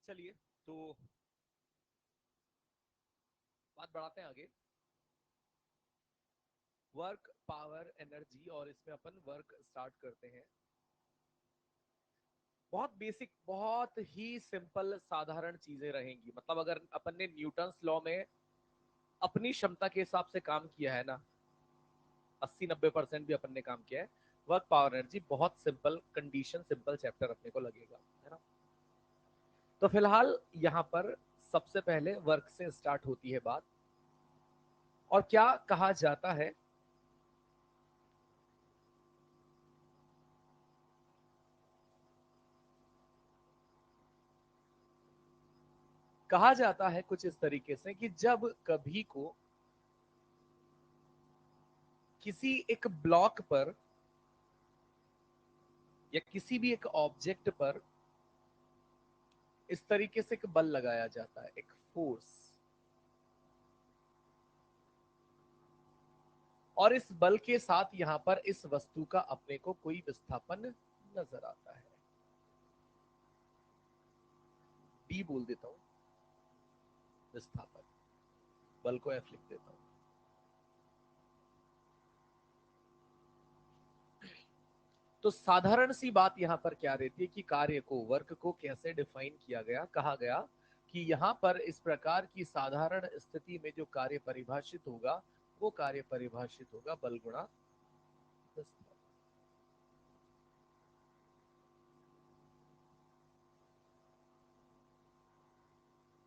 चलिए तो बात बढ़ाते हैं आगे। वर्क, पावर, एनर्जी, और इसमें अपन वर्क स्टार्ट करते हैं। बहुत बेसिक, बहुत ही सिंपल साधारण चीजें रहेंगी। मतलब अगर अपन ने न्यूटन्स लॉ में अपनी क्षमता के हिसाब से काम किया है ना, 80-90% भी अपन ने काम किया है। वर्क, पावर, एनर्जी बहुत सिंपल कंडीशन, सिंपल चैप्टर अपने को लगेगा, है ना। तो फिलहाल यहाँ पर सबसे पहले वर्क से स्टार्ट होती है बात। और क्या कहा जाता है, कहा जाता है कुछ इस तरीके से कि जब कभी को किसी एक ब्लॉक पर या किसी भी एक ऑब्जेक्ट पर इस तरीके से एक बल लगाया जाता है, एक फोर्स, और इस बल के साथ यहां पर इस वस्तु का अपने को कोई विस्थापन नजर आता है। डी बोल देता हूं विस्थापन, बल को एफ लिख देता हूं। तो साधारण सी बात यहां पर क्या रहती है कि कार्य को, वर्क को कैसे डिफाइन किया गया, कहा गया कि यहां पर इस प्रकार की साधारण स्थिति में जो कार्य परिभाषित होगा वो कार्य परिभाषित होगा बल गुणा विस्थापन।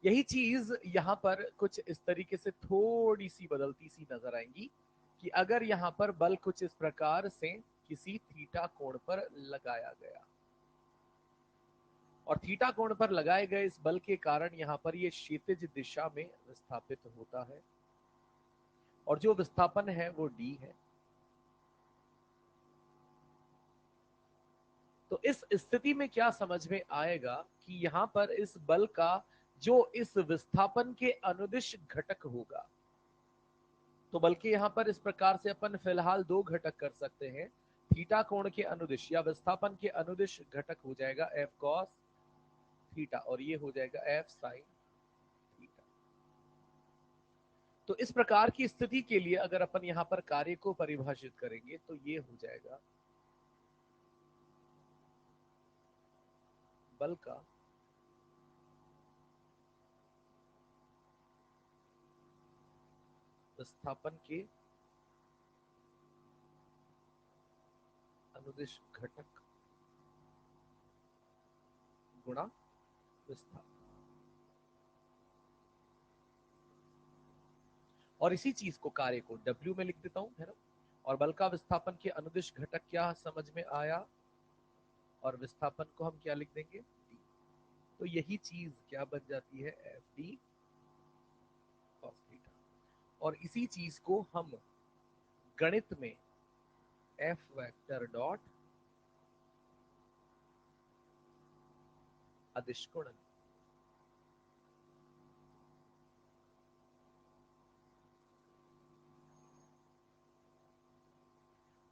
यही चीज यहां पर कुछ इस तरीके से थोड़ी सी बदलती सी नजर आएंगी कि अगर यहां पर बल कुछ इस प्रकार से किसी थीटा कोण पर लगाया गया, और थीटा कोण पर लगाए गए इस बल के कारण यहां पर ये क्षैतिज दिशा में विस्थापित होता है, और जो विस्थापन है वो डी है। तो इस स्थिति में क्या समझ में आएगा कि यहां पर इस बल का जो इस विस्थापन के अनुदिश घटक होगा, तो बल्कि यहां पर इस प्रकार से अपन फिलहाल दो घटक कर सकते हैं। थीटा कोण के अनुदिश या विस्थापन के अनुदिश घटक हो जाएगा एफ कॉस थीटा, और ये हो जाएगा एफ साइन थीटा। तो इस प्रकार की स्थिति के लिए अगर अपन यहां पर कार्य को परिभाषित करेंगे तो ये हो जाएगा बल का विस्थापन के अनुदिश घटक गुणा विस्थापन। और इसी चीज को, कार्य को W में लिख देता हूं, है ना। और बल का विस्थापन के अनुदिश घटक क्या समझ में आया, और विस्थापन को हम क्या लिख देंगे, D। तो यही चीज क्या बन जाती है, एफ डी कॉस थीटा। और इसी चीज को हम गणित में एफ वेक्टर डॉट अदिश गुणन,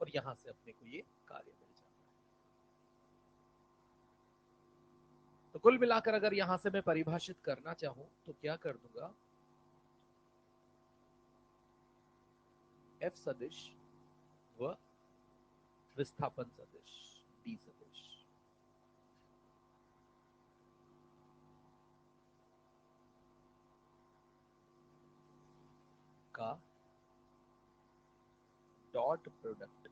और यहां से अपने को ये कार्य मिल जाता है। तो कुल मिलाकर अगर यहां से मैं परिभाषित करना चाहूं तो क्या कर दूंगा, एफ सदिश व विस्थापन सदिश डी सदिश का डॉट प्रोडक्ट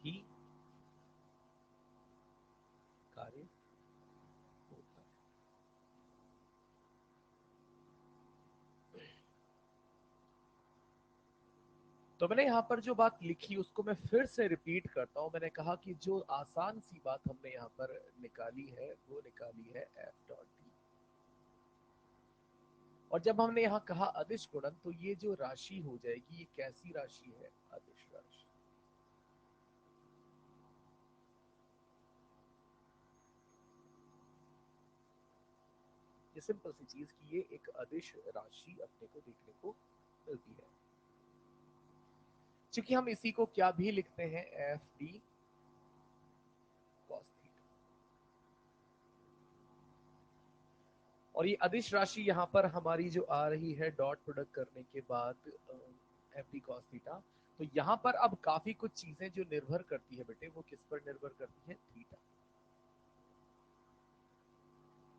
ही कार्य होता है। तो मैंने यहाँ पर जो बात लिखी उसको मैं फिर से रिपीट करता हूँ। मैंने कहा कि जो आसान सी बात हमने यहाँ पर निकाली है वो निकाली है एफ डॉट डी। और जब हमने यहाँ कहा अदिश गुणन, तो ये जो राशि हो जाएगी ये कैसी राशि है, अदिश राशि। ये सिंपल सी चीज की ये एक अदिश राशि अपने को देखने को मिलती है। क्योंकि हम इसी को क्या भी लिखते हैं, एफ डी कॉस थीटा। और ये अदिश राशि यहाँ पर हमारी जो आ रही है डॉट प्रोडक्ट करने के बाद एफ डी कॉस थीटा, तो यहाँ पर अब काफी कुछ चीजें जो निर्भर करती है बेटे, वो किस पर निर्भर करती है? थीटा।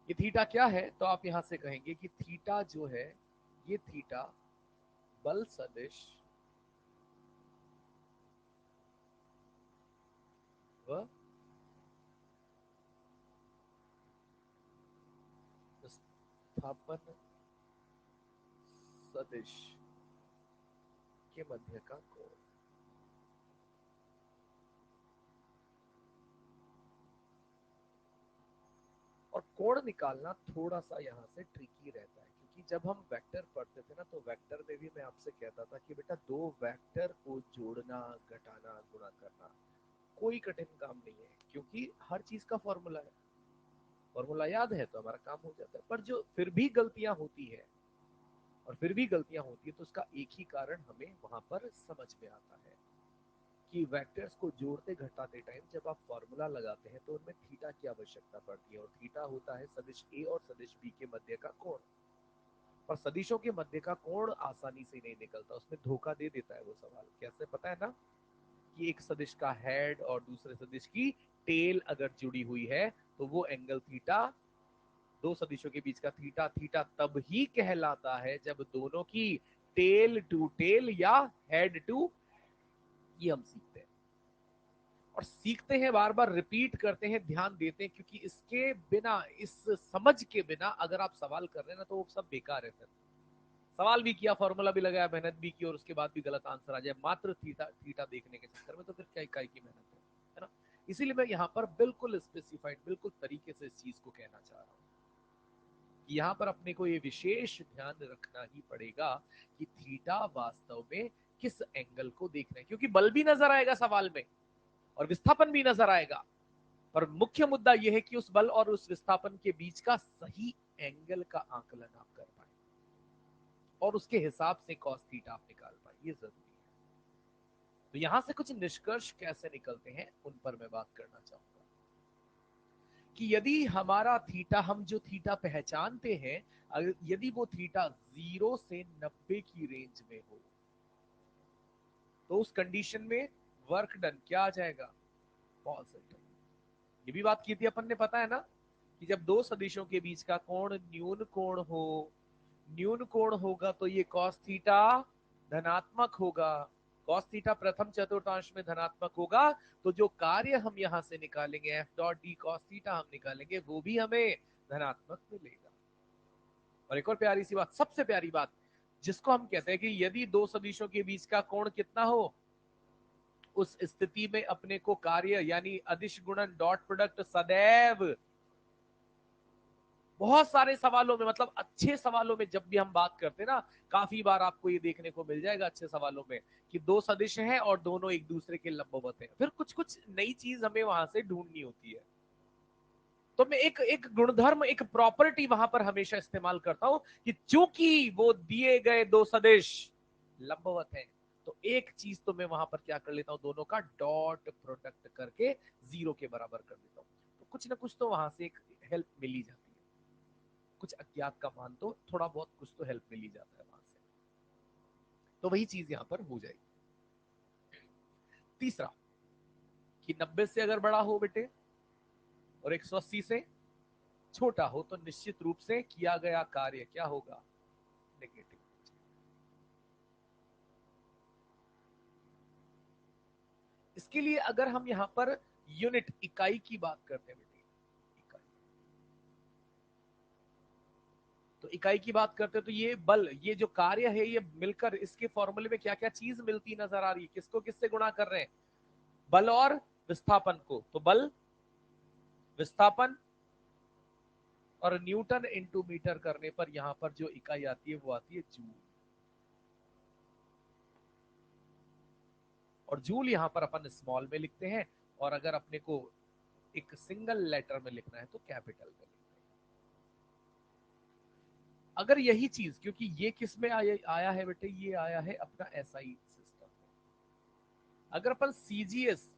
ये थीटा क्या है? तो आप यहां से कहेंगे कि थीटा जो है, ये थीटा बल सदिश व विस्थापन सदिश के मध्य का कोण। और कोण निकालना थोड़ा सा यहाँ से ट्रिकी रहता है, क्योंकि जब हम वेक्टर पढ़ते थे ना, तो वेक्टर में भी मैं आपसे कहता था कि बेटा दो वेक्टर को जोड़ना, घटाना, गुणा करना कोई कठिन काम नहीं है, क्योंकि हर चीज का फॉर्मूला है। फॉर्मूला याद है तो हमारा काम हो जाता है। पर जो फिर भी गलतियां होती है, और फिर भी गलतियां होती है, तो उसका एक ही कारण हमें वहां पर समझ में आता है कि वेक्टर्स को जोड़ते घटाते टाइम जब आप फॉर्मूला लगाते हैं तो उनमें थीटा की आवश्यकता पड़ती है, और थीटा होता है सदिश ए और सदिश बी के मध्य का कोण। और सदिशों के मध्य का कोण आसानी से नहीं निकलता, उसमें धोखा दे देता है वो सवाल। कैसे? पता है ना कि एक सदिश का हेड और दूसरे सदिश की टेल अगर जुड़ी हुई है तो वो एंगल थीटा, दो सदिशों के बीच का थीटा, थीटा तब ही कहलाता है जब दोनों की टेल टू टेल या हेड टू, ये हम सीखते हैं। और सीखते हैं, बार बार रिपीट करते हैं, ध्यान देते हैं, क्योंकि इसके बिना, इस समझ के बिना अगर आप सवाल कर रहे हैं ना, तो वो सब बेकार है। फिर सवाल भी किया, फॉर्मूला भी लगाया, मेहनत भी की, और उसके बाद भी गलत आंसर आ जाए मात्र थीटा थीटा देखने के चक्कर में, तो फिर क्या इकाई की मेहनत है ना? इसीलिए मैं यहाँ पर बिल्कुल स्पेसिफाइड, बिल्कुल तरीके से इस चीज को कहना चाह रहा हूँ कि यहाँ पर अपने को ये विशेष ध्यान रखना ही पड़ेगा कि थीटा वास्तव में किस एंगल को देखना है, क्योंकि बल भी नजर आएगा सवाल में और विस्थापन भी नजर आएगा, पर मुख्य मुद्दा यह है कि उस बल और उस विस्थापन के बीच का सही एंगल का आकलन आप कर पाए और उसके हिसाब से कॉस थीटा आप निकाल पाए, ये जरूरी है। तो यहां से कुछ निष्कर्ष कैसे निकलते हैं उन पर मैं बात करना चाहूंगा कि यदि हमारा थीटा, हम जो थीटा पहचानते हैं, अगर यदि वो थीटा 0 से 90 की रेंज में हो, तो उस कंडीशन में वर्क डन क्या आ जाएगा? पॉजिटिव। ये भी बात की थी अपन ने, पता है ना, कि जब दो सदिशों के बीच का कोण न्यून कोण हो, न्यून कोण होगा तो ये कॉस थीटा धनात्मक होगा। कॉस थीटा प्रथम चतुर्थांश में धनात्मक होगा, तो जो कार्य हम यहां से निकालेंगे F dot D cos theta हम निकालेंगे, वो भी हमें धनात्मक मिलेगा। और एक और प्यारी सी बात, सबसे प्यारी बात, जिसको हम कहते हैं कि यदि दो सदिशों के बीच का कोण कितना हो, उस स्थिति में अपने को कार्य यानी अदिश गुणन डॉट प्रोडक्ट सदैव, बहुत सारे सवालों में, मतलब अच्छे सवालों में जब भी हम बात करते हैं ना, काफी बार आपको ये देखने को मिल जाएगा अच्छे सवालों में कि दो सदिश हैं और दोनों एक दूसरे के लंबवत हैं। फिर कुछ कुछ नई चीज हमें वहां से ढूंढनी होती है, तो मैं एक एक गुणधर्म, एक प्रॉपर्टी वहां पर हमेशा इस्तेमाल करता हूं कि चूंकि वो दिए गए दो सदिश लंबवत हैं, तो एक चीज तो मैं वहां पर क्या कर लेता हूं, दोनों का डॉट प्रोडक्ट करके 0 के बराबर कर देता हूं। तो कुछ ना कुछ तो वहां से एक हेल्प मिली जाती है, कुछ अज्ञात का मान तो थोड़ा बहुत कुछ तो हेल्प मिल ही जाता है वहां से। तो वही चीज यहां पर हो जाएगी। तीसरा, कि 90 से अगर बड़ा हो बेटे और 180 से छोटा हो, तो निश्चित रूप से किया गया कार्य क्या होगा? नेगेटिव। इसके लिए अगर हम यहां पर यूनिट, इकाई की बात करते हैं बेटे, इकाई, तो इकाई की बात करते हैं, तो ये बल, ये जो कार्य है, ये मिलकर इसके फॉर्मूले में क्या क्या चीज मिलती नजर आ रही है? किसको किससे गुणा कर रहे हैं? बल और विस्थापन को। तो बल, विस्थापन और न्यूटन इंटू मीटर करने पर यहां पर जो इकाई आती है वो आती है जूल। और जूल यहां पर अपन स्मॉल में लिखते हैं, और अगर अपने को एक सिंगल लेटर में लिखना है तो कैपिटल में लिखते हैं। अगर यही चीज, क्योंकि ये किस में आया है बेटे, ये आया है अपना एसआई सिस्टम में। अगर अपन सीजीएस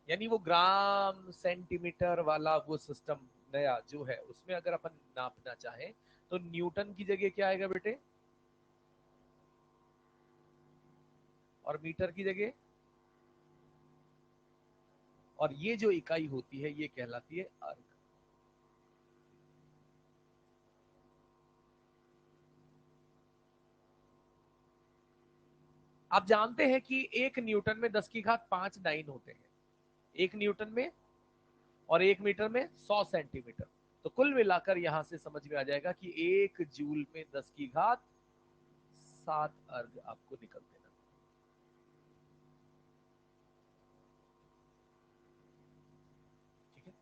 यानी वो ग्राम सेंटीमीटर वाला वो सिस्टम नया जो है, उसमें अगर अपन नापना चाहें, तो न्यूटन की जगह क्या आएगा बेटे, और मीटर की जगह, और ये जो इकाई होती है ये कहलाती है अर्ग। आप जानते हैं कि 1 न्यूटन में 10 की घात 5 डाइन होते हैं, 1 न्यूटन में, और 1 मीटर में 100 सेंटीमीटर। तो कुल मिलाकर यहां से समझ में आ जाएगा कि 1 जूल में 10 की घात 7 अर्ग आपको निकल देना। ठीक है,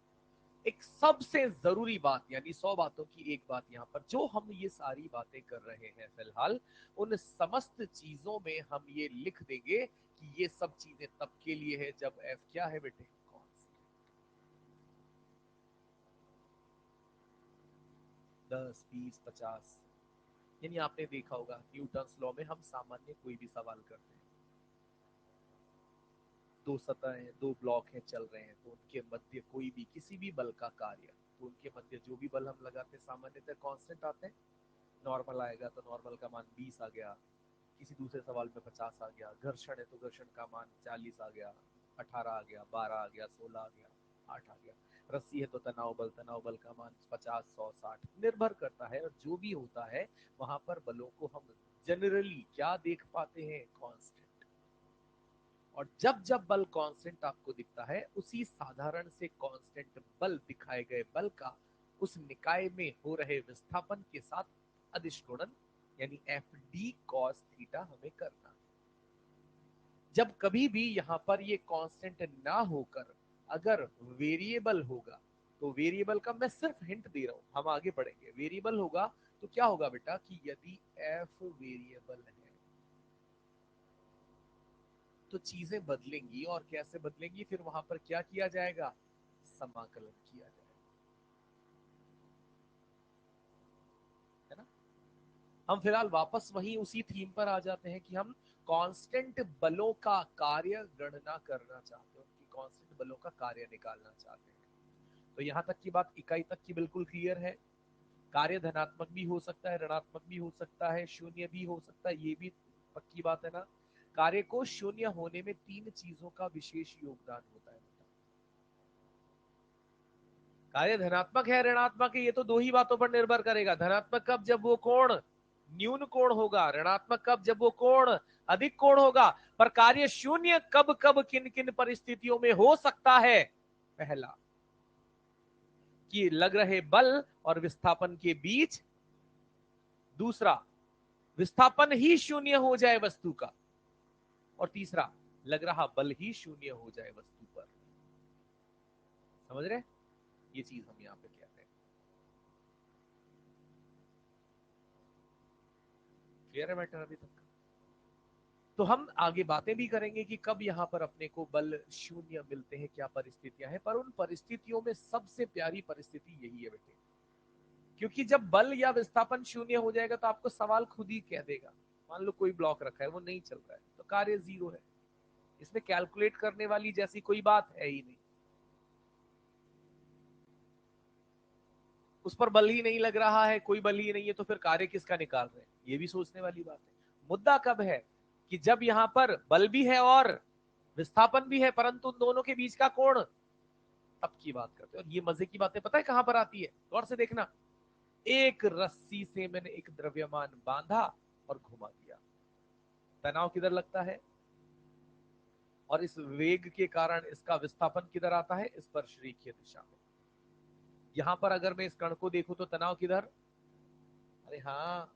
एक सबसे जरूरी बात, यानी 100 बातों की एक बात यहां पर, जो हम ये सारी बातें कर रहे हैं फिलहाल, उन समस्त चीजों में हम ये लिख देंगे कि ये सब चीजें तब के लिए है जब एफ क्या है बेटे, 10, 20, 50। यानी आपने देखा होगा न्यूटन्स लॉ में हम सामान्य कोई भी सवाल करते हैं, दो सतहें, दो ब्लॉक हैं चल रहे हैं, तो उनके मध्य कोई भी किसी भी बल का कार्य, तो उनके मध्य जो भी बल हम लगाते हैं सामान्यतः कांस्टेंट आते हैं। नॉर्मल आएगा तो नॉर्मल का मान 20 आ गया, किसी दूसरे सवाल में 50 आ गया, घर्षण है तो घर्षण का मान 40 आ गया, 18 आ गया, 12 आ गया, 16 आ गया, 8 आ गया। रस्सी है तो तनाव बल का मान 50, 100, 60 निर्भर करता है, और जो भी होता है वहां पर बलों को हम जनरली क्या देख पाते हैं, कांस्टेंट। और जब जब बल कांस्टेंट आपको दिखता है, उसी साधारण से कांस्टेंट बल दिखाए गए बल का उस निकाय में हो रहे विस्थापन के साथ अदिश गुणन, यानी एफ डी कॉस थीटा हमें करना है। जब कभी भी यहां पर ये कांस्टेंट ना होकर अगर वेरिएबल होगा, तो वेरिएबल का मैं सिर्फ हिंट दे रहा हूं, हम आगे बढ़ेंगे। वेरिएबल होगा तो क्या होगा बेटा, कि यदि एफ वेरिएबल है तो चीजें बदलेंगी, और कैसे बदलेंगी, फिर वहां पर क्या किया जाएगा, समाकलन किया जाएगा, है ना। हम फिलहाल वापस वही उसी थीम पर आ जाते हैं कि हम कांस्टेंट बलों का कार्य गणना करना चाहते हैं, उनकी कांस्टेंट बलों का कार्य निकालना चाहते हैं। तो यहां तक की बात इकाई तक की बिल्कुल क्लियर है। कार्य धनात्मक भी हो सकता है, ऋणात्मक भी हो सकता है, शून्य भी हो सकता है, ये भी पक्की बात है ना। कार्य को शून्य होने में 3 चीजों का विशेष योगदान होता है। कार्य धनात्मक है, ऋणात्मक है, ये तो दो ही बातों पर निर्भर करेगा। धनात्मक कब, जब वो कोण न्यून कोण होगा, ऋणात्मक कब, जब वो कोण अधिक कोण होगा। पर कार्य शून्य कब कब किन किन परिस्थितियों में हो सकता है, पहला कि लग रहे बल और विस्थापन के बीच, दूसरा विस्थापन ही शून्य हो जाए वस्तु का, और तीसरा लग रहा बल ही शून्य हो जाए वस्तु पर। समझ रहे, ये चीज हम यहां पे कहते हैं। क्लियर है मैटर अभी तक। तो हम आगे बातें भी करेंगे कि कब यहां पर अपने को बल शून्य मिलते हैं, क्या परिस्थितियां हैं, पर उन परिस्थितियों में सबसे प्यारी परिस्थिति यही है बेटे, क्योंकि जब बल या विस्थापन शून्य हो जाएगा तो आपको सवाल खुद ही कह देगा। मान लो कोई ब्लॉक रखा है, वो नहीं चल रहा है, तो कार्य जीरो है, इसमें कैलकुलेट करने वाली जैसी कोई बात है ही नहीं। उस पर बल ही नहीं लग रहा है, कोई बल ही नहीं है, तो फिर कार्य किसका निकाल रहे हैं, ये भी सोचने वाली बात है। मुद्दा कब है, कि जब यहां पर बल भी है और विस्थापन भी है, परंतु उन दोनों के बीच का कोण, तब की बात करते हैं। और ये मजे की बातें पता है कहां पर आती है, गौर से देखना। एक रस्सी से मैंने एक द्रव्यमान बांधा और घुमा दिया, तनाव किधर लगता है, और इस वेग के कारण इसका विस्थापन किधर आता है, स्पर्श रेखीय दिशा में। यहां पर अगर मैं इस कण को देखूं तो तनाव किधर, अरे हाँ,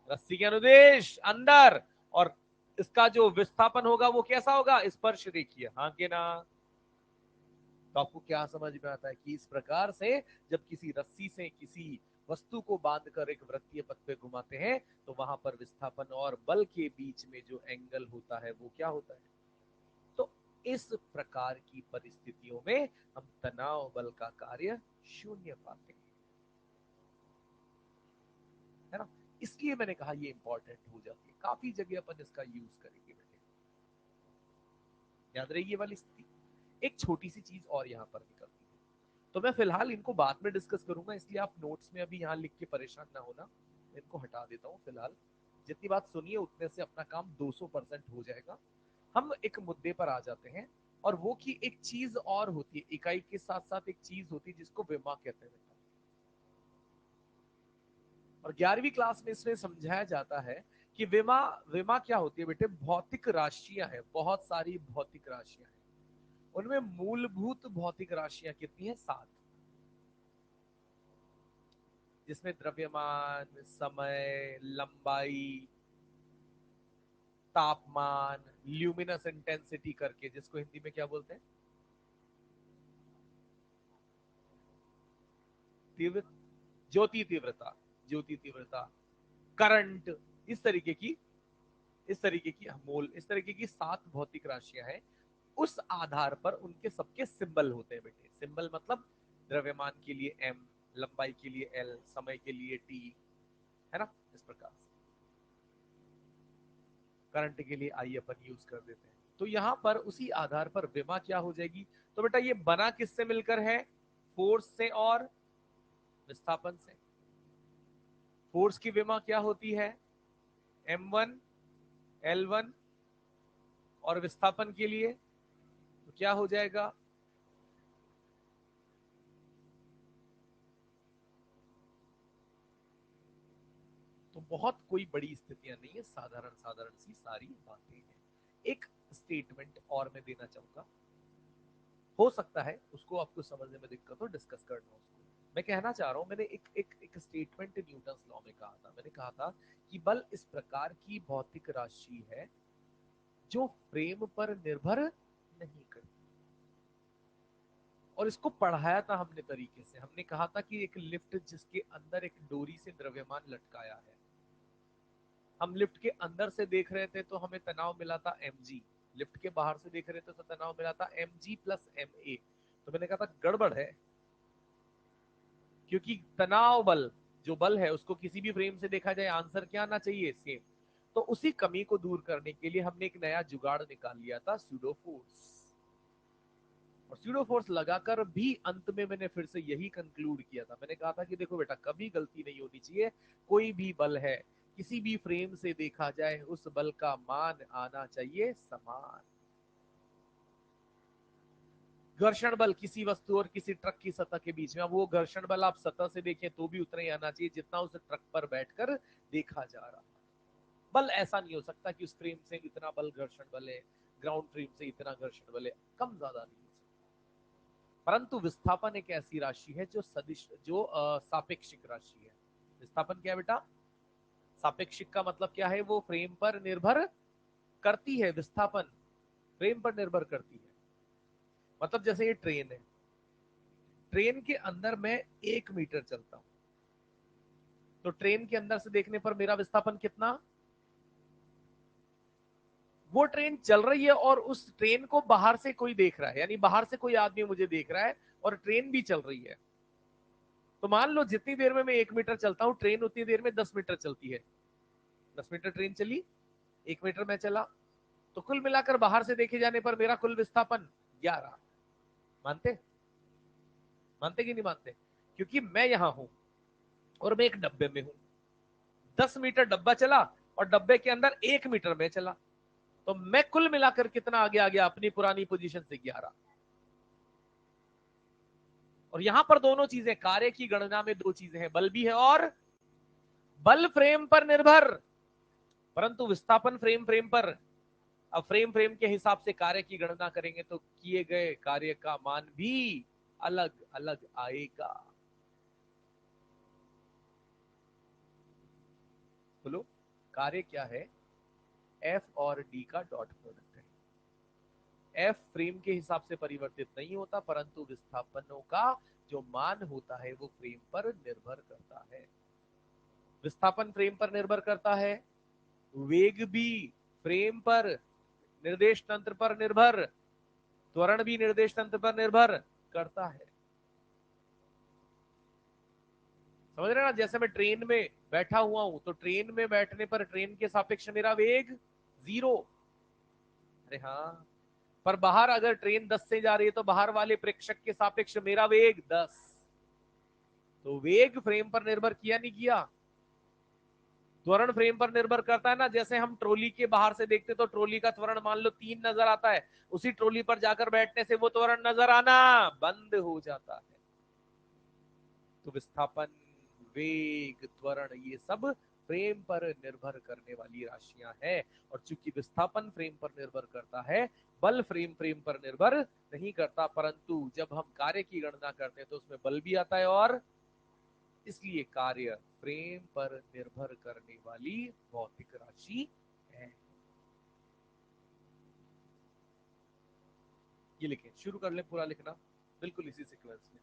रस्सी के अनुदेश अंदर, और इसका जो विस्थापन होगा वो कैसा होगा, स्पर्श रेखीय, हाँ के ना। तो आपको क्या समझ में आता है कि इस प्रकार से जब किसी रस्सी से किसी वस्तु को बांधकर एक वृत्तीय पथ पे घुमाते हैं, तो वहां पर विस्थापन और बल के बीच में जो एंगल होता है वो क्या होता है। तो इस प्रकार की परिस्थितियों में हम तनाव बल का कार्य शून्य पाते हैं, है ना। इसलिए मैंने कहा ये इंपॉर्टेंट हो जाती है, काफी जगह अपन इसका यूज करेंगे बेटे, याद रहेगी ये वाली स्थिति। एक छोटी सी चीज और यहां पर निकलती है, तो मैं फिलहाल इनको बाद में डिस्कस करूंगा, इसलिए आप नोट्स में अभी यहाँ लिख के परेशान ना होना, इनको हटा देता हूँ फिलहाल। जितनी बात सुनिए उतने से अपना काम 200% हो जाएगा। हम एक मुद्दे पर आ जाते हैं, और वो कि एक चीज और होती है, इकाई के साथ साथ एक चीज होती है जिसको विमा कहते हैं। और 11वीं क्लास में इसमें समझाया जाता है कि विमा, विमा क्या होती है बेटे? भौतिक राशियां हैं, बहुत सारी भौतिक राशियां हैं। उनमें मूलभूत भौतिक राशियां कितनी है? 7, जिसमें द्रव्यमान, समय, लंबाई, तापमान, ल्यूमिनस इंटेंसिटी करके, जिसको हिंदी में क्या बोलते हैं? तीव्र, ज्योति तीव्रता, ज्योति तीव्रता, करंट, इस तरीके की, इस तरीके की मोल, इस तरीके की 7 भौतिक राशियां हैं। उस आधार पर उनके सबके सिंबल होते हैं बेटे। सिंबल मतलब द्रव्यमान के लिए एम, लंबाई के लिए एल, समय के लिए टी, है ना? इस प्रकार से करंट के लिए आई अपन यूज कर देते हैं। तो यहां पर उसी आधार पर विमा क्या हो जाएगी? तो बेटा ये बना किससे मिलकर है? फोर्स से और विस्थापन से। फोर्स की विमा क्या होती है? M1 L1, और विस्थापन के लिए तो क्या हो जाएगा? तो बहुत कोई बड़ी स्थितियां नहीं है, साधारण साधारण सी सारी बातें हैं। एक स्टेटमेंट और मैं देना चाहूंगा, हो सकता है उसको आपको समझने में दिक्कत हो, डिस्कस करना उसको। मैं कहना चाह रहा हूं, मैंने एक स्टेटमेंट न्यूटन लॉ में कहा था। मैंने कहा था कि बल इस प्रकार की भौतिक राशि है जो फ्रेम पर निर्भर नहीं करती। और इसको पढ़ाया था हमने तरीके से। हमने कहा था कि एक लिफ्ट जिसके अंदर एक डोरी से द्रव्यमान लटकाया है, हम लिफ्ट के अंदर से देख रहे थे तो हमें तनाव मिला था mg, लिफ्ट के बाहर से देख रहे थे तो तनाव मिला था mg प्लस ma। तो मैंने कहा था गड़बड़ है, क्योंकि तनाव बल, जो बल है उसको किसी भी फ्रेम से देखा जाए आंसर क्या आना चाहिए? सेम। तो उसी कमी को दूर करने के लिए हमने एक नया जुगाड़ निकाल लिया था, स्यूडो फोर्स। और स्यूडो फोर्स लगाकर भी अंत में मैंने फिर से यही कंक्लूड किया था। मैंने कहा था कि देखो बेटा, कभी गलती नहीं होनी चाहिए। कोई भी बल है, किसी भी फ्रेम से देखा जाए, उस बल का मान आना चाहिए समान। घर्षण बल किसी वस्तु और किसी ट्रक की सतह के बीच में, अब वो घर्षण बल आप सतह से देखें तो भी उतना ही आना चाहिए जितना उस ट्रक पर बैठकर देखा जा रहा। बल ऐसा नहीं हो सकता कि उस फ्रेम से इतना बल घर्षण बल है, ग्राउंड फ्रेम से इतना घर्षण बल है, कम ज्यादा नहीं हो सकता। परंतु विस्थापन एक ऐसी राशि है जो सदिश, जो सापेक्षिक राशि है। विस्थापन क्या है बेटा? सापेक्षिक का मतलब क्या है? वो फ्रेम पर निर्भर करती है। विस्थापन फ्रेम पर निर्भर करती है। मतलब जैसे ये ट्रेन है, ट्रेन के अंदर मैं 1 मीटर चलता हूं, तो ट्रेन के अंदर से देखने पर मेरा विस्थापन कितना? वो ट्रेन चल रही है और उस ट्रेन को बाहर से कोई देख रहा है, यानी बाहर से कोई आदमी मुझे देख रहा है और ट्रेन भी चल रही है। तो मान लो जितनी देर में मैं 1 मीटर चलता हूं, ट्रेन उतनी देर में 10 मीटर चलती है। 10 मीटर ट्रेन चली, 1 मीटर में चला, तो कुल मिलाकर बाहर से देखे जाने पर मेरा कुल विस्थापन 11। मानते? मानते कि नहीं मानते? क्योंकि मैं यहां हूं और मैं एक डब्बे में हूं। 10 मीटर डब्बा चला और डब्बे के अंदर 1 मीटर में चला, तो मैं कुल मिलाकर कितना आगे आ गया अपनी पुरानी पोजीशन से? 11। और यहां पर दोनों चीजें, कार्य की गणना में दो चीजें हैं, बल भी है और बल फ्रेम पर निर्भर, परंतु विस्थापन फ्रेम फ्रेम पर। अब फ्रेम फ्रेम के हिसाब से कार्य की गणना करेंगे तो किए गए कार्य का मान भी अलग अलग आएगा। बोलो, कार्य क्या है? एफ और डी का डॉट प्रोडक्ट है। एफ फ्रेम के हिसाब से परिवर्तित नहीं होता, परंतु विस्थापनों का जो मान होता है वो फ्रेम पर निर्भर करता है। विस्थापन फ्रेम पर निर्भर करता है, वेग भी फ्रेम पर, निर्देश तंत्र पर निर्भर, त्वरण भी निर्देश तंत्र पर निर्भर करता है। समझ रहे ना? जैसे मैं ट्रेन में बैठा हुआ हूं, तो ट्रेन में बैठने पर ट्रेन के सापेक्ष मेरा वेग 0। अरे हाँ, पर बाहर अगर ट्रेन 10 से जा रही है तो बाहर वाले प्रेक्षक के सापेक्ष मेरा वेग 10, तो वेग फ्रेम पर निर्भर किया नहीं किया, त्वरण फ्रेम पर निर्भर करता है ना। जैसे हम ट्रॉली के बाहर से देखते तो ट्रॉली का त्वरण मान लो 3 नजर आता है, उसी ट्रॉली पर जाकर बैठने से वो त्वरण नजर आना बंद हो जाता है। तो विस्थापन, वेग, त्वरण, ये सब फ्रेम पर निर्भर करने वाली राशियां हैं। और चूंकि विस्थापन फ्रेम पर निर्भर करता है, बल फ्रेम फ्रेम पर निर्भर नहीं करता, परंतु जब हम कार्य की गणना करते हैं तो उसमें बल भी आता है, और इसलिए कार्य फ्रेम पर निर्भर करने वाली भौतिक राशि है। ये लिखें, शुरू कर ले पूरा लिखना बिल्कुल इसी सीक्वेंस में।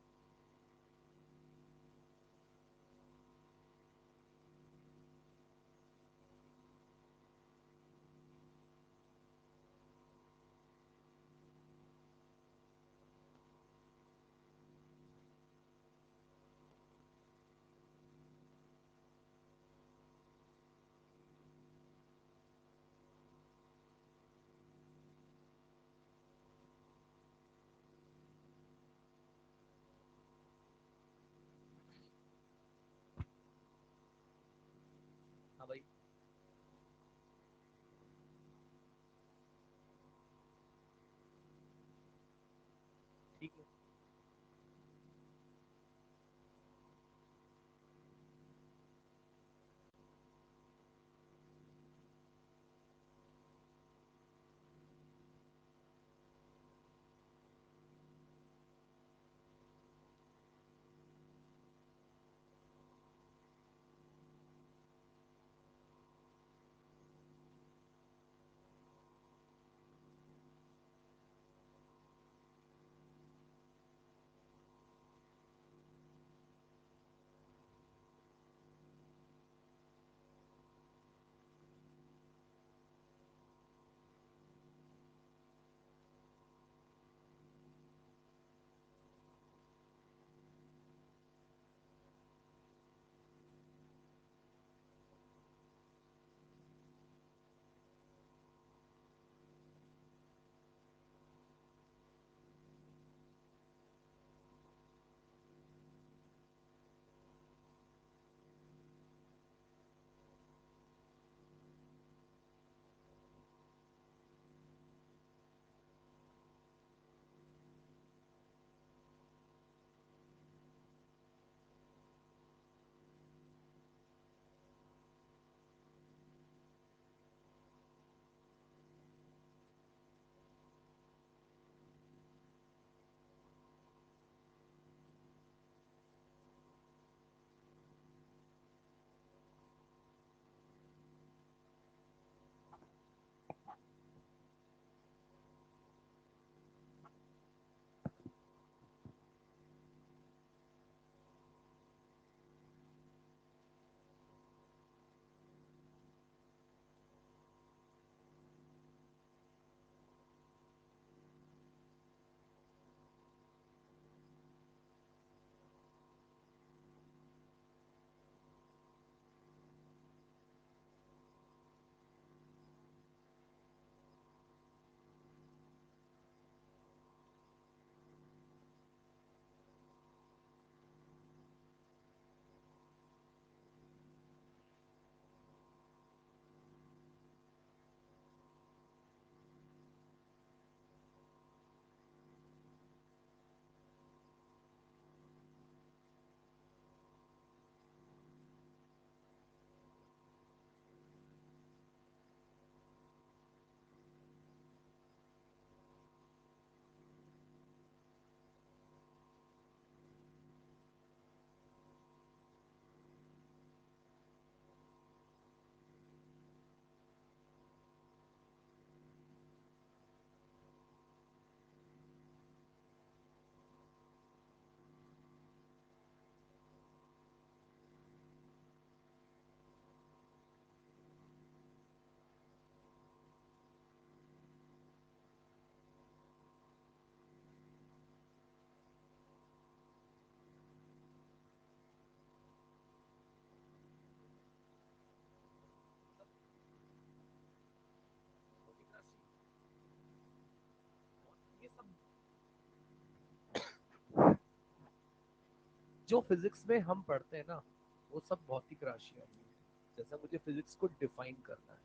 जो फिजिक्स में हम पढ़ते हैं ना, वो सब भौतिक राशियां ही हैं। जैसा मुझे फिजिक्स को डिफाइन करना है,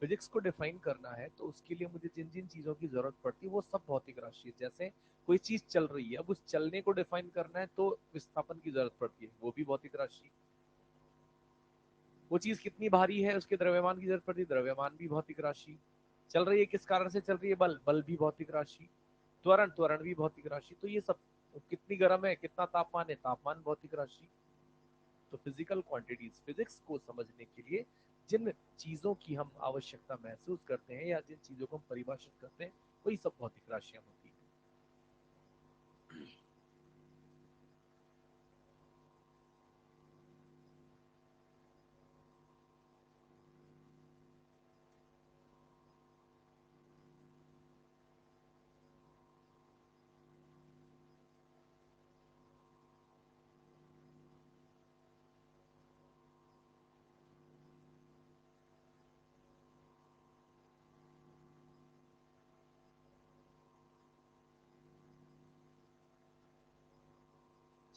फिजिक्स को डिफाइन करना है, तो उसके लिए मुझे जिन जिन चीजों की जरूरत पड़ती है वो सब भौतिक राशि है। जैसे कोई चीज चल रही है, अब उस चलने को डिफाइन करना है तो विस्थापन की जरूरत पड़ती है, वो भी भौतिक राशि। वो चीज कितनी भारी है, उसके द्रव्यमान की जरूरत पड़ती है, द्रव्यमान भी भौतिक राशि। चल रही है, किस कारण से चल रही है, बल, बल भी भौतिक राशि। त्वरण, त्वरण भी भौतिक राशि। तो ये सब, कितनी गर्म है, कितना तापमान है, तापमान भौतिक राशि। तो फिजिकल क्वांटिटीज, फिजिक्स को समझने के लिए जिन चीजों की हम आवश्यकता महसूस करते हैं या जिन चीजों को हम परिभाषित करते हैं, वही सब भौतिक राशियां होती हैं।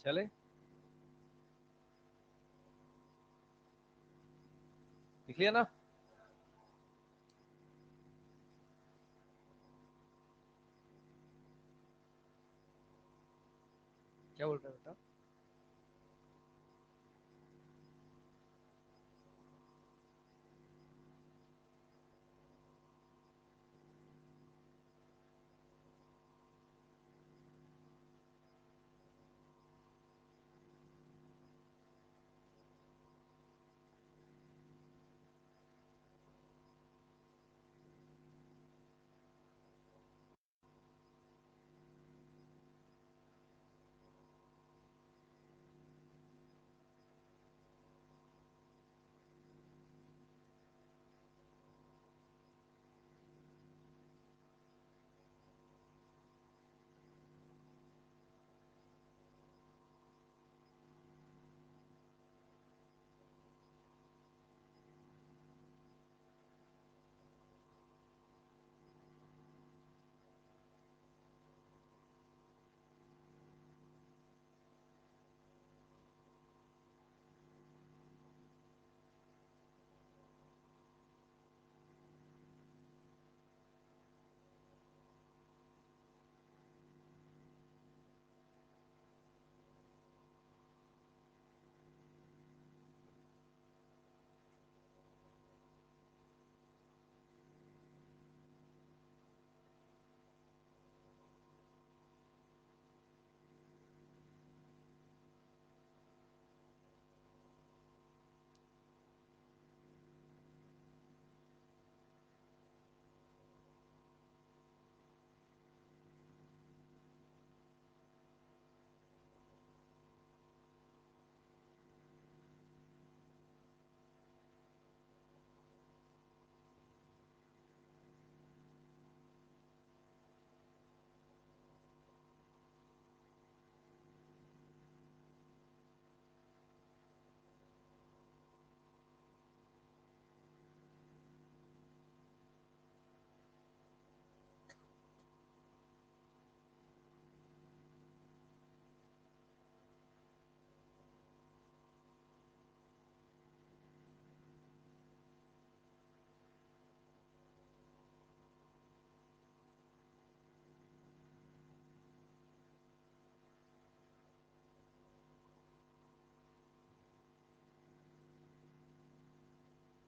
चले, लिख लिया ना? क्या बोल रहे हो बेटा?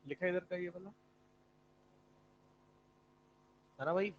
लिखा इधर का ये वाला, है ना भाई?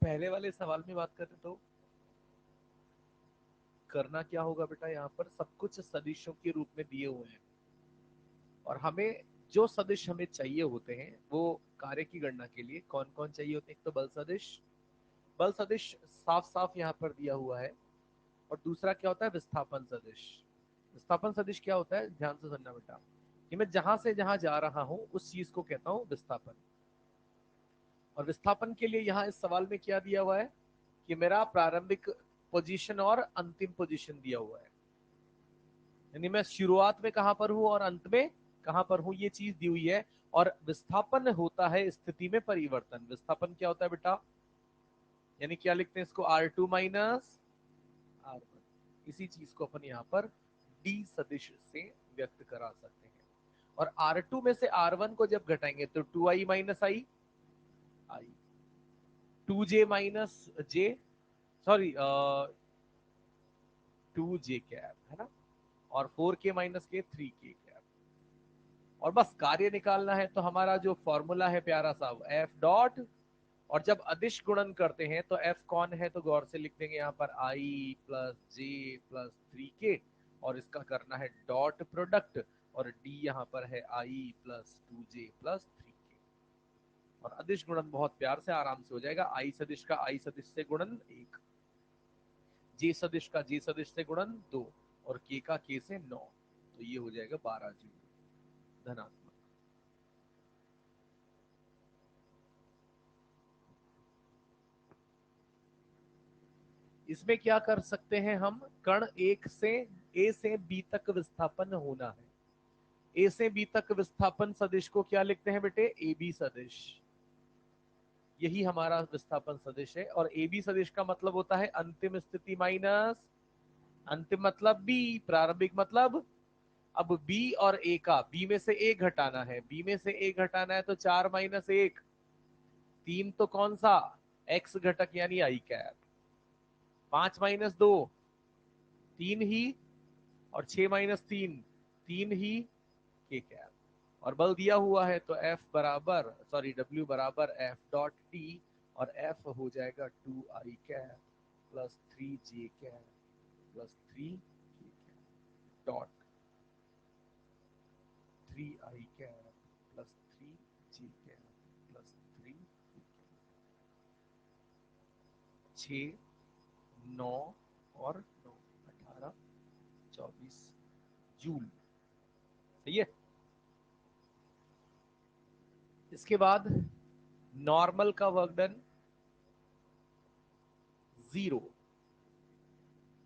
पहले वाले सवाल में बात करें तो करना क्या होगा बेटा, यहाँ पर सब कुछ सदिशों के रूप में दिए हुए हैं और हमें जो सदिश हमें चाहिए होते हैं वो कार्य की गणना के लिए कौन कौन चाहिए होते हैं। एक तो बल सदिश, बल सदिश साफ साफ यहाँ पर दिया हुआ है। और दूसरा क्या होता है, विस्थापन सदिश। विस्थापन सदिश क्या होता है, ध्यान से सुनना बेटा, कि मैं जहां से जहां जा रहा हूं उस चीज को कहता हूं विस्थापन। और विस्थापन के लिए यहाँ इस सवाल में क्या दिया हुआ है कि मेरा प्रारंभिक पोजीशन और अंतिम पोजीशन दिया हुआ है, यानी मैं शुरुआत में कहां पर हूं और अंत में कहां पर हूं, ये चीज दी हुई है। और विस्थापन होता है स्थिति में परिवर्तन। विस्थापन क्या होता है बेटा, यानी क्या लिखते हैं इसको, R2 माइनस R1। इसी चीज को अपन यहाँ पर डी सदिश से व्यक्त करा सकते हैं। और R2 में से R1 को जब घटाएंगे तो 2i माइनस आई, 2j माइनस जे, सॉरी 2j कैप है ना, और 4k माइनस के 3k कैप। और बस कार्य निकालना है तो हमारा जो फॉर्मूला है प्यारा सा एफ डॉट, और जब अदिश गुणन करते हैं तो एफ कौन है तो गौर से लिख देंगे यहाँ पर आई प्लस जे प्लस 3k, और इसका करना है डॉट प्रोडक्ट, और डी यहाँ पर है आई प्लस 2j प्लस 3k। और अदिश गुणन बहुत प्यार से आराम से हो जाएगा, आई सदिश का आई सदिश से गुणन 1, जे सदिश का जे सदिश से गुणन 2, और के का के से 9, तो ये हो जाएगा 12 जूल धनात्मक। इसमें क्या कर सकते हैं हम, कण एक से ए से बी तक विस्थापन होना है। ए से बी तक विस्थापन सदिश को क्या लिखते हैं बेटे, ए बी सदिश। यही हमारा विस्थापन सदिश है। और ए बी सदिश का मतलब होता है अंतिम स्थिति माइनस अंतिम मतलब बी, प्रारंभिक मतलब। अब बी और ए का, बी में से ए घटाना है, बी में से ए घटाना है तो 4 माइनस 1, 3 तो कौन सा, एक्स घटक यानी आई कैप, 5 माइनस 2 3 ही, और 6 माइनस 3 3 ही के कैप। और बल दिया हुआ है तो F बराबर, सॉरी W बराबर F डॉट टी, और F हो जाएगा 2i cap plus 3j cap plus 3k cap dot 3i cap plus 3j cap plus 3 6 9 और 9 18 24 जूल। सही है। इसके बाद नॉर्मल का वर्क डन 0।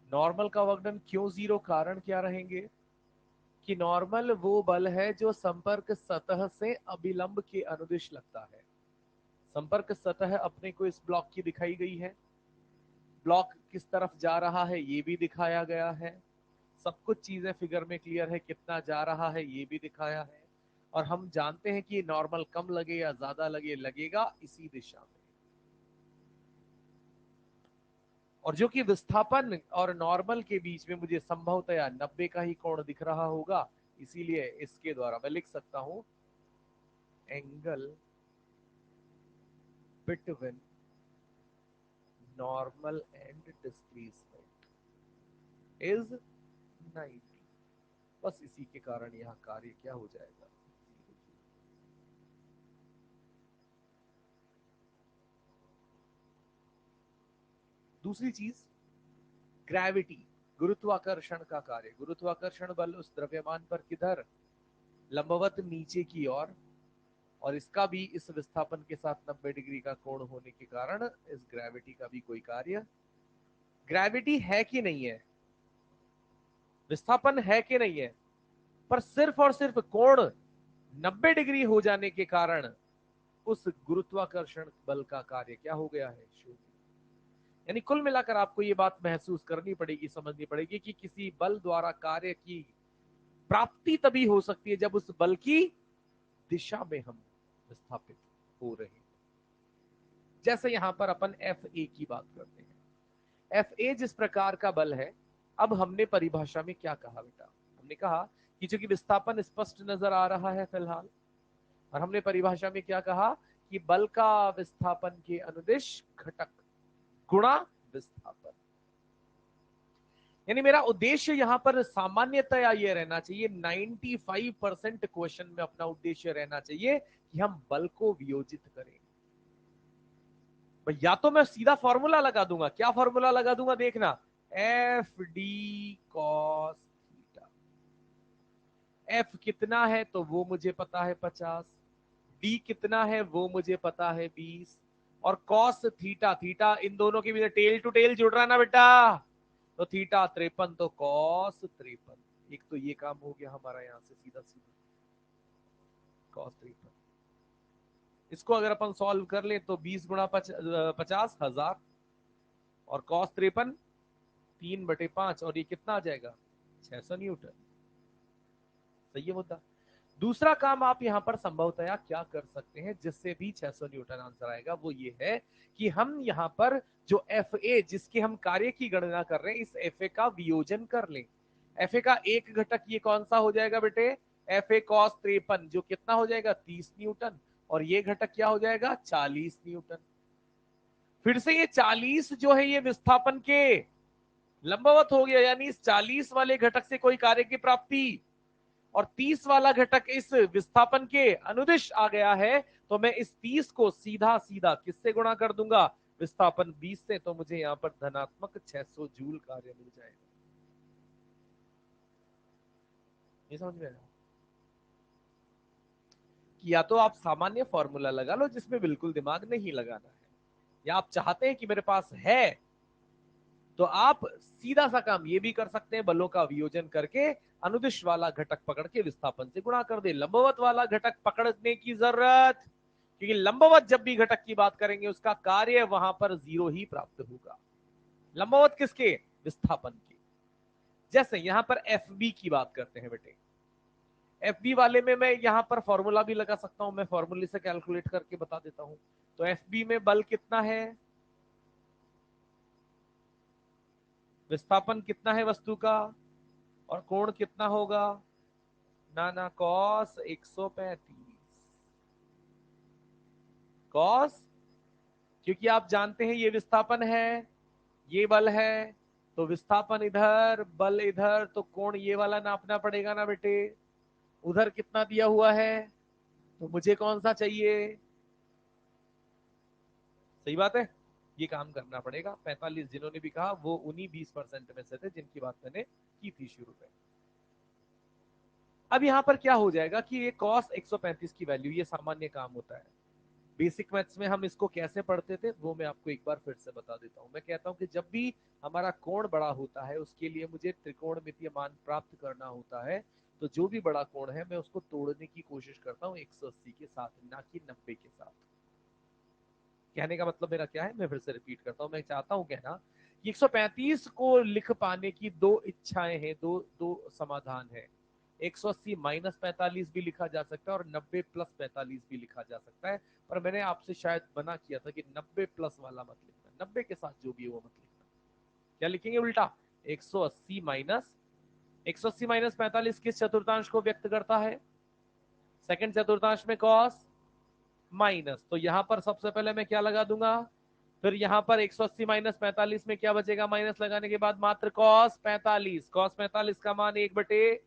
नॉर्मल का वर्क डन क्यों 0, कारण क्या रहेंगे कि नॉर्मल वो बल है जो संपर्क सतह से अभिलंब के अनुदिश लगता है। संपर्क सतह अपने को इस ब्लॉक की दिखाई गई है, ब्लॉक किस तरफ जा रहा है ये भी दिखाया गया है, सब कुछ चीजें फिगर में क्लियर है, कितना जा रहा है ये भी दिखाया है। और हम जानते हैं कि नॉर्मल कम लगे या ज्यादा लगे, लगेगा इसी दिशा में। और जो कि विस्थापन और नॉर्मल के बीच में मुझे संभवतया 90 का ही कोण दिख रहा होगा, इसीलिए इसके द्वारा मैं लिख सकता हूं angle between normal and displacement is 90। बस इसी के कारण यहां कार्य क्या हो जाएगा। दूसरी चीज, ग्रेविटी, गुरुत्वाकर्षण का कार्य। गुरुत्वाकर्षण बल उस द्रव्यमान पर किधर, लंबवत नीचे की ओर, और इसका भी इस विस्थापन के साथ 90 डिग्री का कोण होने के कारण इस ग्रेविटी का भी कोई कार्य, ग्रेविटी है कि नहीं है, विस्थापन है कि नहीं है, पर सिर्फ और सिर्फ कोण 90 डिग्री हो जाने के कारण उस गुरुत्वाकर्षण बल का कार्य क्या हो गया है, शून्य। यानी कुल मिलाकर आपको ये बात महसूस करनी पड़ेगी, समझनी पड़ेगी कि किसी बल द्वारा कार्य की प्राप्ति तभी हो सकती है जब उस बल की दिशा में हम विस्थापित हो रहे हैं। जैसे यहां पर अपन एफ ए की बात करते हैं, एफ ए जिस प्रकार का बल है, अब हमने परिभाषा में क्या कहा बेटा, हमने कहा कि चूंकि विस्थापन स्पष्ट नजर आ रहा है फिलहाल, और हमने परिभाषा में क्या कहा कि बल का विस्थापन के अनुदिश घटक गुणा विस्थापन। यानी मेरा उद्देश्य यहां पर सामान्यतया ये रहना चाहिए, 95% क्वेश्चन में अपना उद्देश्य रहना चाहिए कि हम बल को वियोजित करें। या तो मैं सीधा फॉर्मूला लगा दूंगा, क्या फॉर्मूला लगा दूंगा देखना, F D cos theta. F कितना है तो वो मुझे पता है 50, डी कितना है वो मुझे पता है 20, और कॉस थीटा, थीटा इन दोनों के बीच टेल टू टेल जुड़ रहा है ना बेटा, तो थीटा 53, तो कॉस 53। एक तो ये काम हो गया हमारा यहां से सीधा सीधा कॉस 53। इसको अगर अपन सॉल्व कर ले तो 20 गुणा 50 1000, और कॉस 53 3/5, और ये कितना आ जाएगा 600 न्यूटन। सही है मुद्दा। दूसरा काम आप यहां पर संभवतया क्या कर सकते हैं जिससे भी 600 न्यूटन आंसर आएगा, वो ये है कि हम यहां पर जो एफ ए जिसके हम कार्य की गणना कर रहे हैं, इस एफ ए का वियोजन कर लें। एफ ए का एक घटक ये कौन सा हो जाएगा बेटे, एफ ए कॉस 53, जो कितना हो जाएगा 30 न्यूटन, और ये घटक क्या हो जाएगा 40 न्यूटन। फिर से ये 40 जो है ये विस्थापन के लंबवत हो गया, यानी इस 40 वाले घटक से कोई कार्य की प्राप्ति, और 30 वाला घटक इस विस्थापन के अनुदिश आ गया है, तो मैं इस 30 को सीधा सीधा किससे गुणा कर दूंगा, विस्थापन 20 से, तो मुझे यहां पर धनात्मक 600 जूल कार्य मिल जाएगा। ये समझ में आया कि या तो आप सामान्य फॉर्मूला लगा लो जिसमें बिल्कुल दिमाग नहीं लगाना है, या आप चाहते हैं कि मेरे पास है तो आप सीधा सा काम ये भी कर सकते हैं, बलों का वियोजन करके अनुदिश वाला घटक पकड़ के विस्थापन से गुणा कर दे। लंबवत वाला घटक पकड़ने की जरूरत, क्योंकि लंबवत जब भी घटक की बात करेंगे उसका कार्य वहां पर 0 ही प्राप्त होगा। लंबवत किसके, विस्थापन के। जैसे यहां पर एफ बी की बात करते हैं बेटे, एफ बी वाले में मैं यहां पर फॉर्मूला भी लगा सकता हूं, मैं फॉर्मूले से कैलकुलेट करके बता देता हूं। तो एफ बी में बल कितना है, विस्थापन कितना है वस्तु का, और कोण कितना होगा, ना ना कॉस 135, कॉस, क्योंकि आप जानते हैं ये विस्थापन है, ये बल है, तो विस्थापन इधर बल इधर, तो कोण ये वाला नापना पड़ेगा ना बेटे। उधर कितना दिया हुआ है, तो मुझे कौन सा चाहिए, सही बात है, ये काम करना पड़ेगा। 45 जिन्होंने भी कहा वो उन्हीं 20% में से थे जिनकी बात मैंने की थी शुरू में। अब यहां पर क्या हो जाएगा कि ये कॉस 135 की वैल्यू, ये सामान्य काम होता है। बेसिक मैथ्स में हम इसको कैसे पढ़ते थे वो मैं आपको एक बार फिर से बता देता हूं। मैं कहता हूं कि जब भी हमारा कोण बड़ा होता है उसके लिए मुझे त्रिकोणमितीय मान प्राप्त करना होता है, तो जो भी बड़ा कोण है मैं उसको तोड़ने की कोशिश करता हूं 180 के साथ, ना कि 90 के साथ। कहने का मतलब मेरा क्या है, मैं फिर से रिपीट करता हूं। मैं चाहता हूं कहना कि 135 को लिख पाने की दो इच्छाएं हैं, दो दो समाधान है। 180 माइनस 45 भी लिखा जा सकता है और 90 प्लस 45 भी लिखा जा सकता है, पर मैंने आपसे शायद मना किया था कि 90 प्लस वाला मत लिखना, 90 के साथ जो भी है वो मत लिखना। क्या लिखेंगे उल्टा, 180 माइनस, 180 माइनस 45 किस चतुर्थांश को व्यक्त करता है, सेकंड चतुर्थांश में कॉस, माइनस, तो यहां पर सबसे पहले मैं क्या लगा दूंगा, फिर यहां पर 180 माइनस 45 में क्या बचेगा, माइनस लगाने के बाद मात्र कॉस 45, कॉस 45 का मान 1/,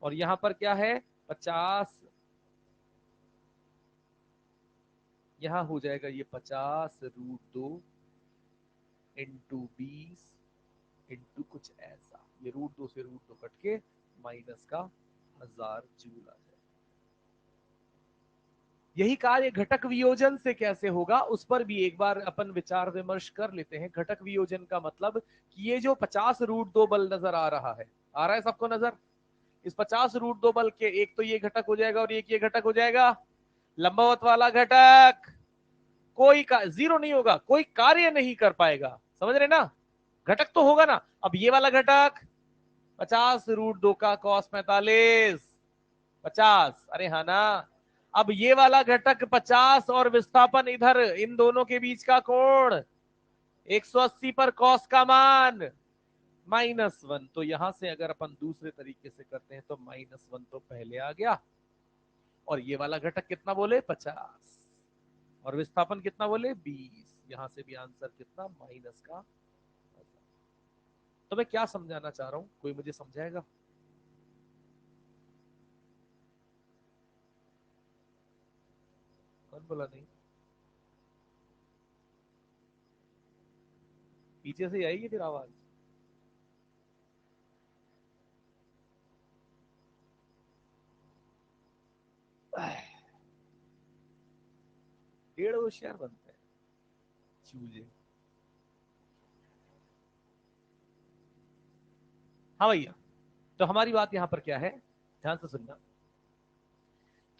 और यहां पर क्या है 50, यहां हो जाएगा ये 50√2 इंटू 20 इंटू कुछ ऐसा, ये √2 से √2 कट के माइनस का 1000 जूल आ जाएगा। यही कार्य घटक वियोजन से कैसे होगा उस पर भी एक बार अपन विचार विमर्श कर लेते हैं। घटक वियोजन का मतलब कि ये जो 50√2 बल नजर आ रहा है, आ रहा है सबको नजर, इस 50√2 बल के एक तो ये घटक हो जाएगा और एक ये घटक हो जाएगा, लंबवत वाला घटक कोई का जीरो नहीं होगा, कोई कार्य नहीं कर पाएगा, समझ रहे ना, घटक तो होगा ना। अब ये वाला घटक 50√2 का कॉस 45, 50, अरे हाँ ना। अब ये वाला घटक 50 और विस्थापन इधर, इन दोनों के बीच का कोण 180 पर कॉस का मान -1, तो यहां से अगर अपन दूसरे तरीके से करते हैं तो -1 तो पहले आ गया, और ये वाला घटक कितना बोले 50, और विस्थापन कितना बोले 20, यहाँ से भी आंसर कितना, माइनस का। तो मैं क्या समझाना चाह रहा हूँ, कोई मुझे समझाएगा? कौन बोला नहीं? पीछे से आएगी फिर आवाज। डेढ़ होशियार बनते हैं चूजे। हाँ भैया, तो हमारी बात यहाँ पर क्या है, ध्यान से सुनना,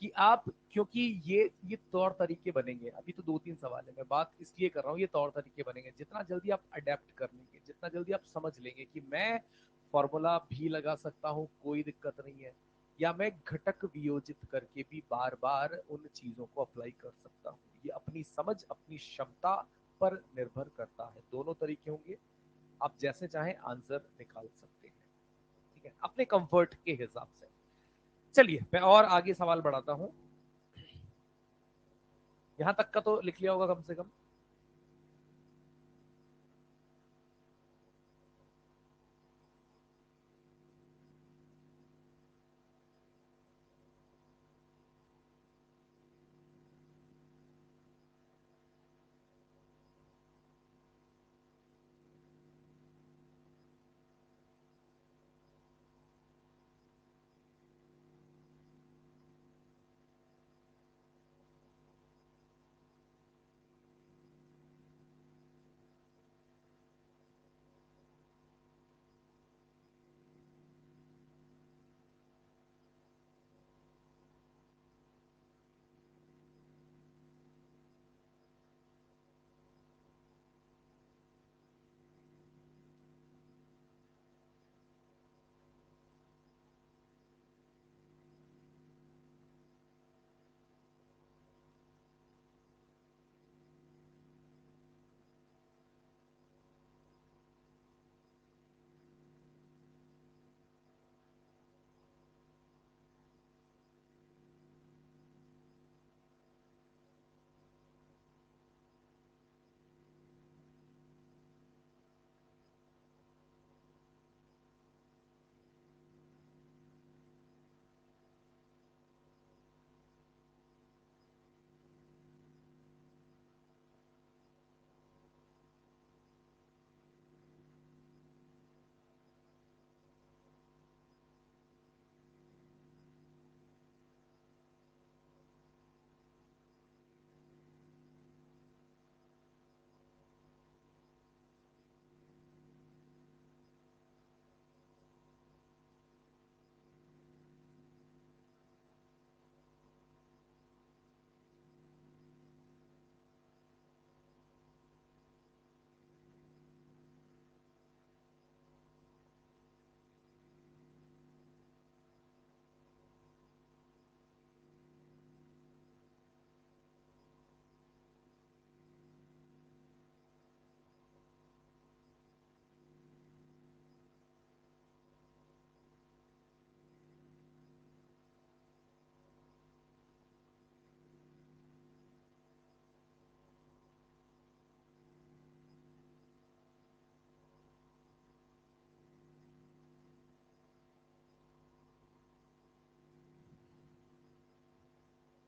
कि आप, क्योंकि ये तौर तरीके बनेंगे, अभी तो दो तीन सवाल है, मैं बात इसलिए कर रहा हूँ, ये तौर तरीके बनेंगे, जितना जल्दी आप अडेप्ट कर लेंगे, जितना जल्दी आप समझ लेंगे कि मैं फॉर्मूला भी लगा सकता हूँ, कोई दिक्कत नहीं है, या मैं घटक वियोजित करके भी बार बार उन चीजों को अप्लाई कर सकता हूँ, ये अपनी समझ, अपनी क्षमता पर निर्भर करता है। दोनों तरीके होंगे, आप जैसे चाहें आंसर निकाल सकते हैं, ठीक है, अपने कंफर्ट के हिसाब से। चलिए मैं और आगे सवाल बढ़ाता हूँ। यहां तक का तो लिख लिया होगा कम से कम।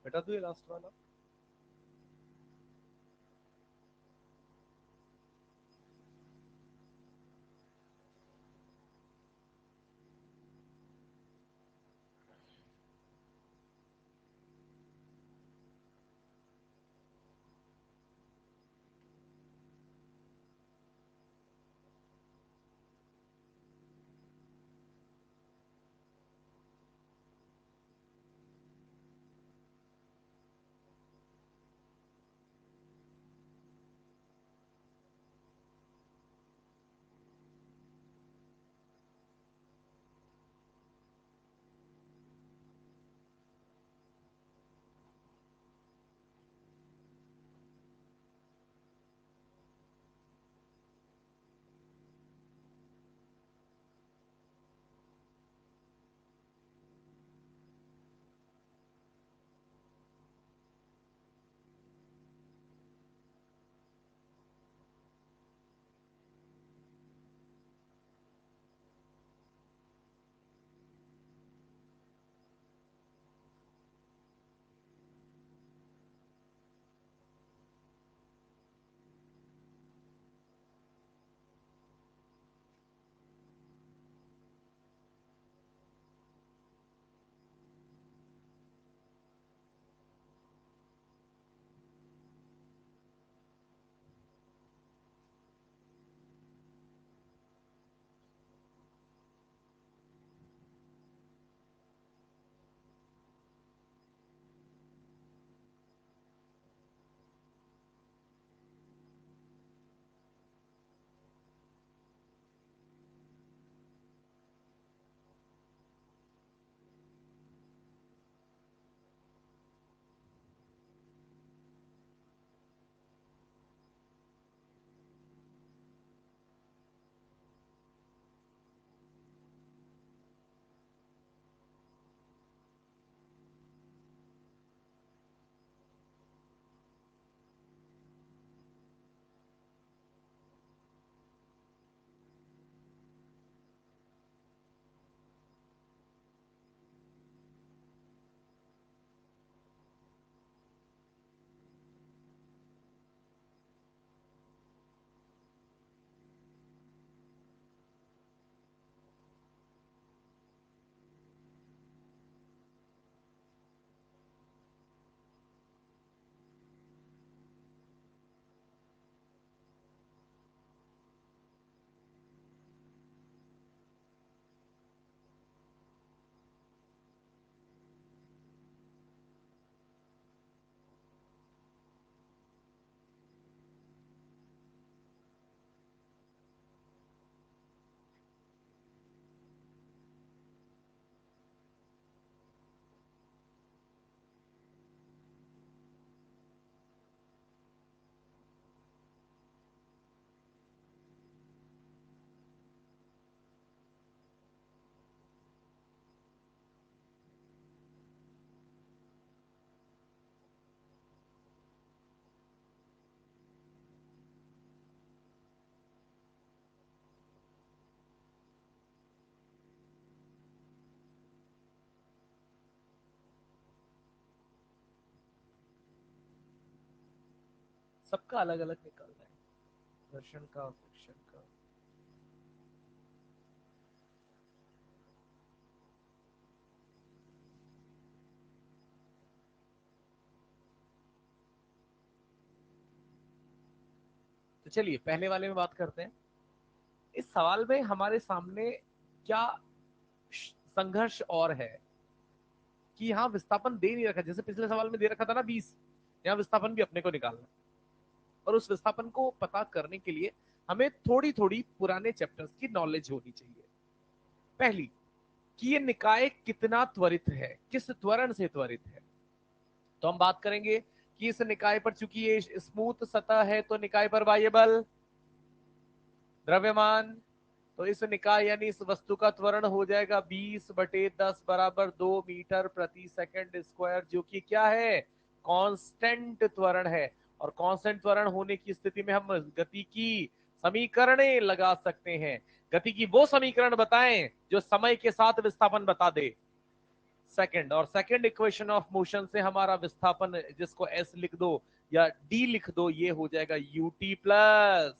बेटा तू ये लास्ट वाला। सबका अलग अलग निकालना है, घर्षण का, फ्रिक्शन का। तो चलिए पहले वाले में बात करते हैं। इस सवाल में हमारे सामने क्या संघर्ष और है कि यहाँ विस्थापन दे नहीं रखा, जैसे पिछले सवाल में दे रखा था ना 20, यहाँ विस्थापन भी अपने को निकालना। और उस विस्थापन को पता करने के लिए हमें थोड़ी थोड़ी पुराने चैप्टर्स की नॉलेज होनी चाहिए। पहली, कि ये निकाय कितना त्वरित है, किस त्वरण से त्वरित है। तो हम बात करेंगे कि इस निकाय पर, चूंकि ये स्मूथ सतह है, तो निकाय पर बाह्य बल, द्रव्यमान, तो इस निकाय यानी इस वस्तु का त्वरण हो जाएगा 20/10 बराबर 2 मीटर प्रति सेकंड स्क्वायर, जो कि क्या है, कांस्टेंट त्वरण है। और कांस्टेंट त्वरण होने की स्थिति में हम गति की समीकरणें लगा सकते हैं। गति की वो समीकरण बताएं जो समय के साथ विस्थापन बता दे। सेकंड, और सेकंड इक्वेशन ऑफ मोशन से हमारा विस्थापन, जिसको एस लिख दो या डी लिख दो, ये हो जाएगा यूटी प्लस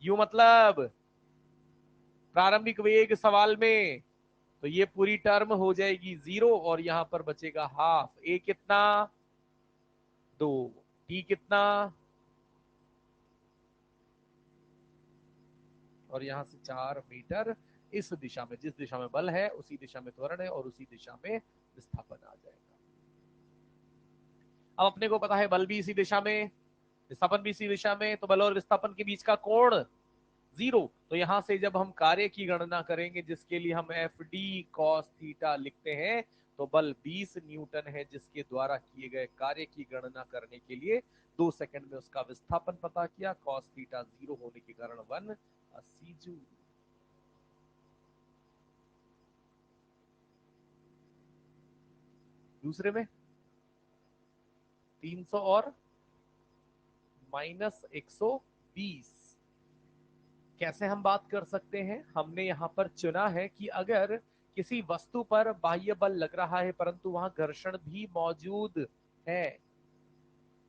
यू, मतलब प्रारंभिक वेग सवाल में, तो ये पूरी टर्म हो जाएगी 0 और यहां पर बचेगा हाफ। ए कितना, 2, टी कितना, और यहां से 4 मीटर। इस दिशा में, जिस दिशा में बल है उसी दिशा में त्वरण है और उसी दिशा में विस्थापन आ जाएगा। अब अपने को पता है बल भी इसी दिशा में, विस्थापन भी इसी दिशा में, तो बल और विस्थापन के बीच का कोण 0। तो यहां से जब हम कार्य की गणना करेंगे, जिसके लिए हम एफ डी कॉस थीटा लिखते हैं, तो बल 20 न्यूटन है, जिसके द्वारा किए गए कार्य की गणना करने के लिए 2 सेकंड में उसका विस्थापन पता किया। कॉस थीटा 0 होने के कारण 180 जूल। दूसरे में 300 और -120। कैसे हम बात कर सकते हैं, हमने यहां पर चुना है कि अगर किसी वस्तु पर बाह्य बल लग रहा है परंतु वहां घर्षण भी मौजूद है,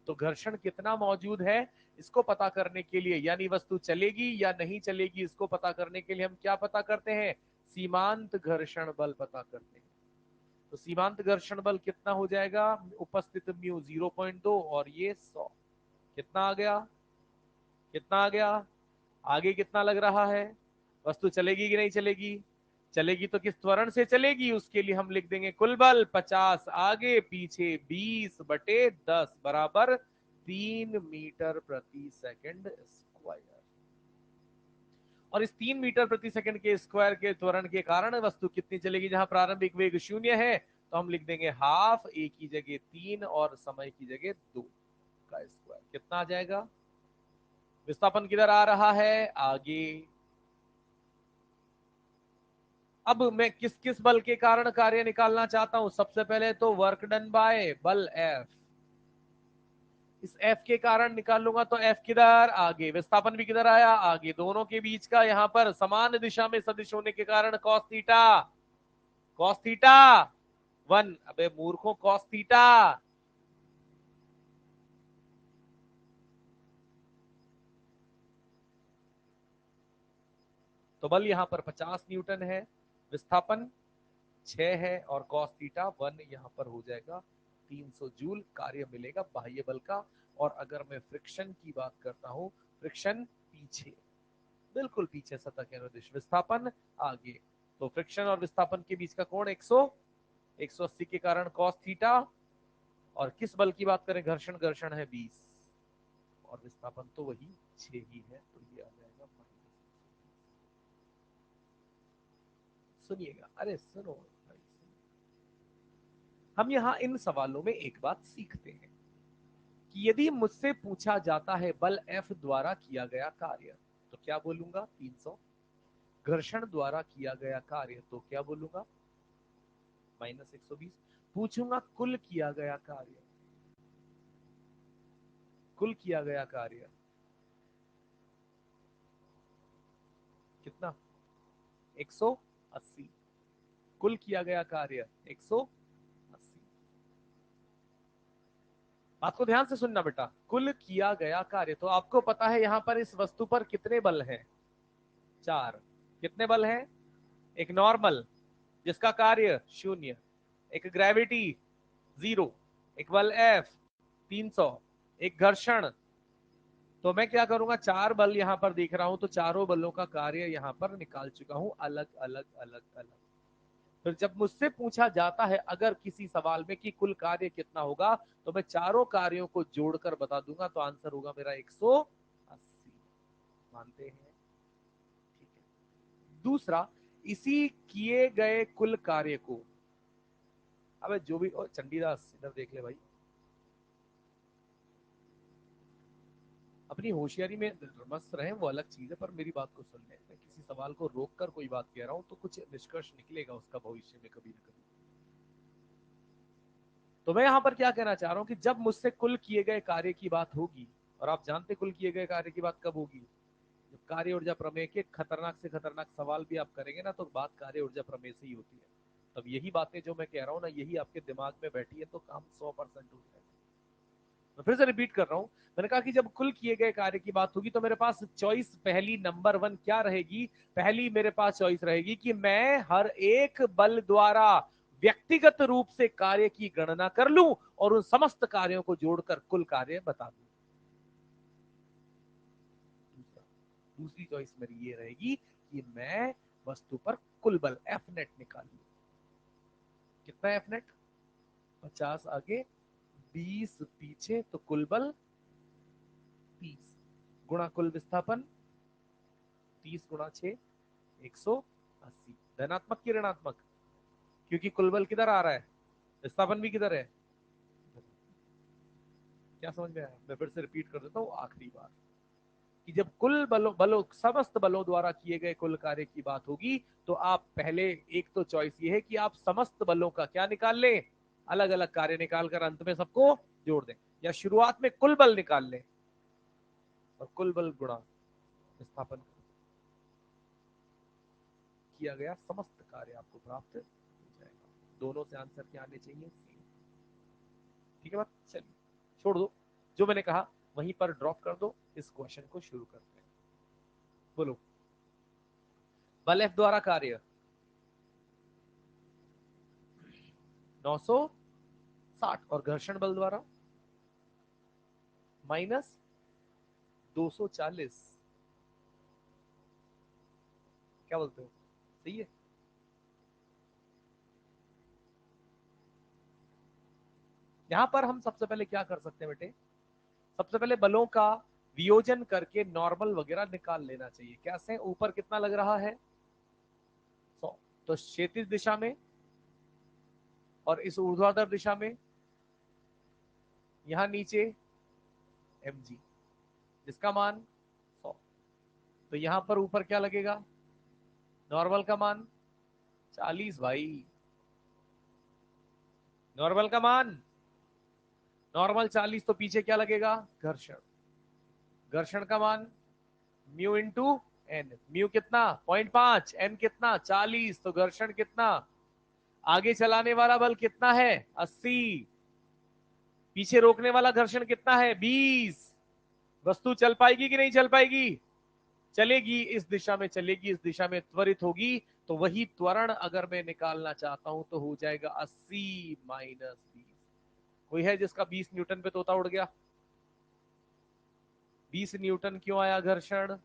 तो घर्षण कितना मौजूद है इसको पता करने के लिए, यानी वस्तु चलेगी या नहीं चलेगी, इसको पता करने के लिए हम क्या पता करते हैं, सीमांत घर्षण बल पता करते हैं। तो सीमांत घर्षण बल कितना हो जाएगा, उपस्थित म्यू 0.2 और ये 100, कितना आ गया, कितना आ गया, आगे कितना लग रहा है, वस्तु चलेगी कि नहीं चलेगी, चलेगी तो किस त्वरण से चलेगी, उसके लिए हम लिख देंगे कुल बल 50 आगे पीछे 20/10 बराबर 3 मीटर प्रति सेकंड स्क्वायर। और इस 3 मीटर प्रति सेकंड के स्क्वायर के त्वरण के कारण वस्तु कितनी चलेगी, जहां प्रारंभिक वेग 0 है तो हम लिख देंगे हाफ, ए की जगह 3 और समय की जगह 2 का स्क्वायर। कितना आ जाएगा, विस्थापन किधर आ रहा है, आगे। अब मैं किस किस बल के कारण कार्य निकालना चाहता हूं, सबसे पहले तो वर्क डन बाय बल एफ। इस एफ के कारण निकालूंगा तो एफ किधर, आगे, विस्थापन भी किधर आया, आगे, दोनों के बीच का यहां पर समान दिशा में सदिश होने के कारण कॉस थीटा, कॉस थीटा 1, अबे मूर्खों कॉस थीटा, तो बल यहां पर 50 न्यूटन है, विस्थापन 6 है और कॉस थीटा 1 यहां पर हो जाएगा 300 जूल कार्य मिलेगा बाह्य बल का। और अगर मैं फ्रिक्शन की बात करता हूं, फ्रिक्शन पीछे, बिल्कुल पीछे सतह के अनुदिश, विस्थापन आगे, तो फ्रिक्शन और विस्थापन के बीच का कोण 180 के कारण कॉस थीटा, और किस बल की बात करें, घर्षण, घर्षण है 20 और विस्थापन तो वही 6 ही है, तो ये आ जाएगा। सुनिएगा, अरे सुनो भाई, हम यहां इन सवालों में एक बात सीखते हैं कि यदि मुझसे पूछा जाता है बल F द्वारा किया गया कार्य, तो क्या बोलूंगा 300, घर्षण द्वारा किया गया कार्य तो क्या बोलूंगा -120, पूछूंगा कुल किया गया कार्य, कुल किया गया कार्य कितना, 180, कुल किया गया कार्य 180। बात को ध्यान से सुनना बेटा, कुल किया गया कार्य, तो आपको पता है यहां पर इस वस्तु पर कितने बल हैं? 4। कितने बल हैं? एक नॉर्मल जिसका कार्य 0, एक ग्रेविटी 0, एक बल F 300, एक घर्षण। तो मैं क्या करूंगा, 4 बल यहां पर देख रहा हूं, तो चारों बलों का कार्य यहां पर निकाल चुका हूं, अलग अलग अलग अलग। फिर जब मुझसे पूछा जाता है अगर किसी सवाल में कि कुल कार्य कितना होगा, तो मैं चारों कार्यों को जोड़कर बता दूंगा, तो आंसर होगा मेरा 180। मानते हैं? ठीक है। दूसरा, इसी किए गए कुल कार्य को, अबे जो भी, चंडीदास इधर देख ले भाई, अपनी होशियारी में मस्त रहे वो अलग चीज है, पर मेरी बात को सुन ले। मैं किसी सवाल को रोक कर कोई बात कह रहा हूं तो कुछ निष्कर्ष निकलेगा उसका भविष्य में कभी ना कभी। तो मैं यहां पर क्या कहना चाह रहा हूं कि जब मुझसे कुल किए गए कार्य की बात होगी, और आप जानते कुल किए गए कार्य की बात कब होगी, जब कार्य ऊर्जा प्रमेय के खतरनाक से खतरनाक सवाल भी आप करेंगे ना, तो बात कार्य ऊर्जा प्रमेय से ही होती है। तब यही बातें जो मैं कह रहा हूं ना, यही आपके दिमाग में बैठी है, तो काम 100% हो जाएगा। मैं फिर से रिपीट कर रहा हूं, मैंने कहा कि जब कुल किए गए कार्य की बात होगी, तो मेरे पास चॉइस पहली नंबर 1 क्या रहेगी? पहली मेरे पास चॉइस रहेगी कि मैं हर एक बल द्वारा व्यक्तिगत रूप से कार्य की गणना कर लूं और उन समस्त कार्यों को जोड़कर कुल कार्य बता दूं। दूसरी चॉइस मेरी ये रहेगी कि मैं वस्तु पर कुल बल एफ नेट निकाल लूं। कितना एफ नेट? 50 आगे 20 पीछे, तो कुल बल 30 गुणा कुल विस्थापन 30 गुणा 6 180। धनात्मक की ऋणात्मक? क्योंकि कुल बल किधर आ रहा है, विस्थापन भी किधर है। क्या समझ में आया? मैं फिर से रिपीट कर देता हूं आखिरी बार, कि जब कुल बलों समस्त बलों द्वारा किए गए कुल कार्य की बात होगी, तो आप पहले, एक तो चॉइस ये है कि आप समस्त बलों का क्या निकाल लें, अलग अलग कार्य निकाल कर अंत में सबको जोड़ दें, या शुरुआत में कुल बल निकाल लें और कुल बल गुणा विस्थापन किया गया समस्त कार्य आपको प्राप्त हो जाएगा। दोनों से आंसर क्या आने चाहिए? ठीक है बात? चलिए छोड़ दो, जो मैंने कहा वहीं पर ड्रॉप कर दो, इस क्वेश्चन को शुरू करते हैं। बोलो, बल एफ द्वारा कार्य 960, और घर्षण बल द्वारा -240। क्या बोलते हो, सही है? यहां पर हम सबसे पहले क्या कर सकते हैं बेटे, सबसे पहले बलों का वियोजन करके नॉर्मल वगैरह निकाल लेना चाहिए। कैसे? ऊपर कितना लग रहा है? 100, तो क्षैतिज दिशा में और इस ऊर्ध्वाधर दिशा में, यहां नीचे mg, जिसका मान 100, तो यहां पर ऊपर क्या लगेगा? नॉर्मल का मान 40 भाई, नॉर्मल का मान, नॉर्मल 40, तो पीछे क्या लगेगा? घर्षण। घर्षण का मान म्यू इंटू एन। म्यू कितना? 0.5, एन कितना? 40, तो घर्षण कितना? आगे चलाने वाला बल कितना है? 80। पीछे रोकने वाला घर्षण कितना है? 20। वस्तु चल पाएगी कि नहीं चल पाएगी? चलेगी, इस दिशा में चलेगी, इस दिशा में त्वरित होगी, तो वही त्वरण अगर मैं निकालना चाहता हूं तो हो जाएगा 80 माइनस 20। कोई है जिसका 20 न्यूटन पे तोता उड़ गया? 20 न्यूटन क्यों आया घर्षण?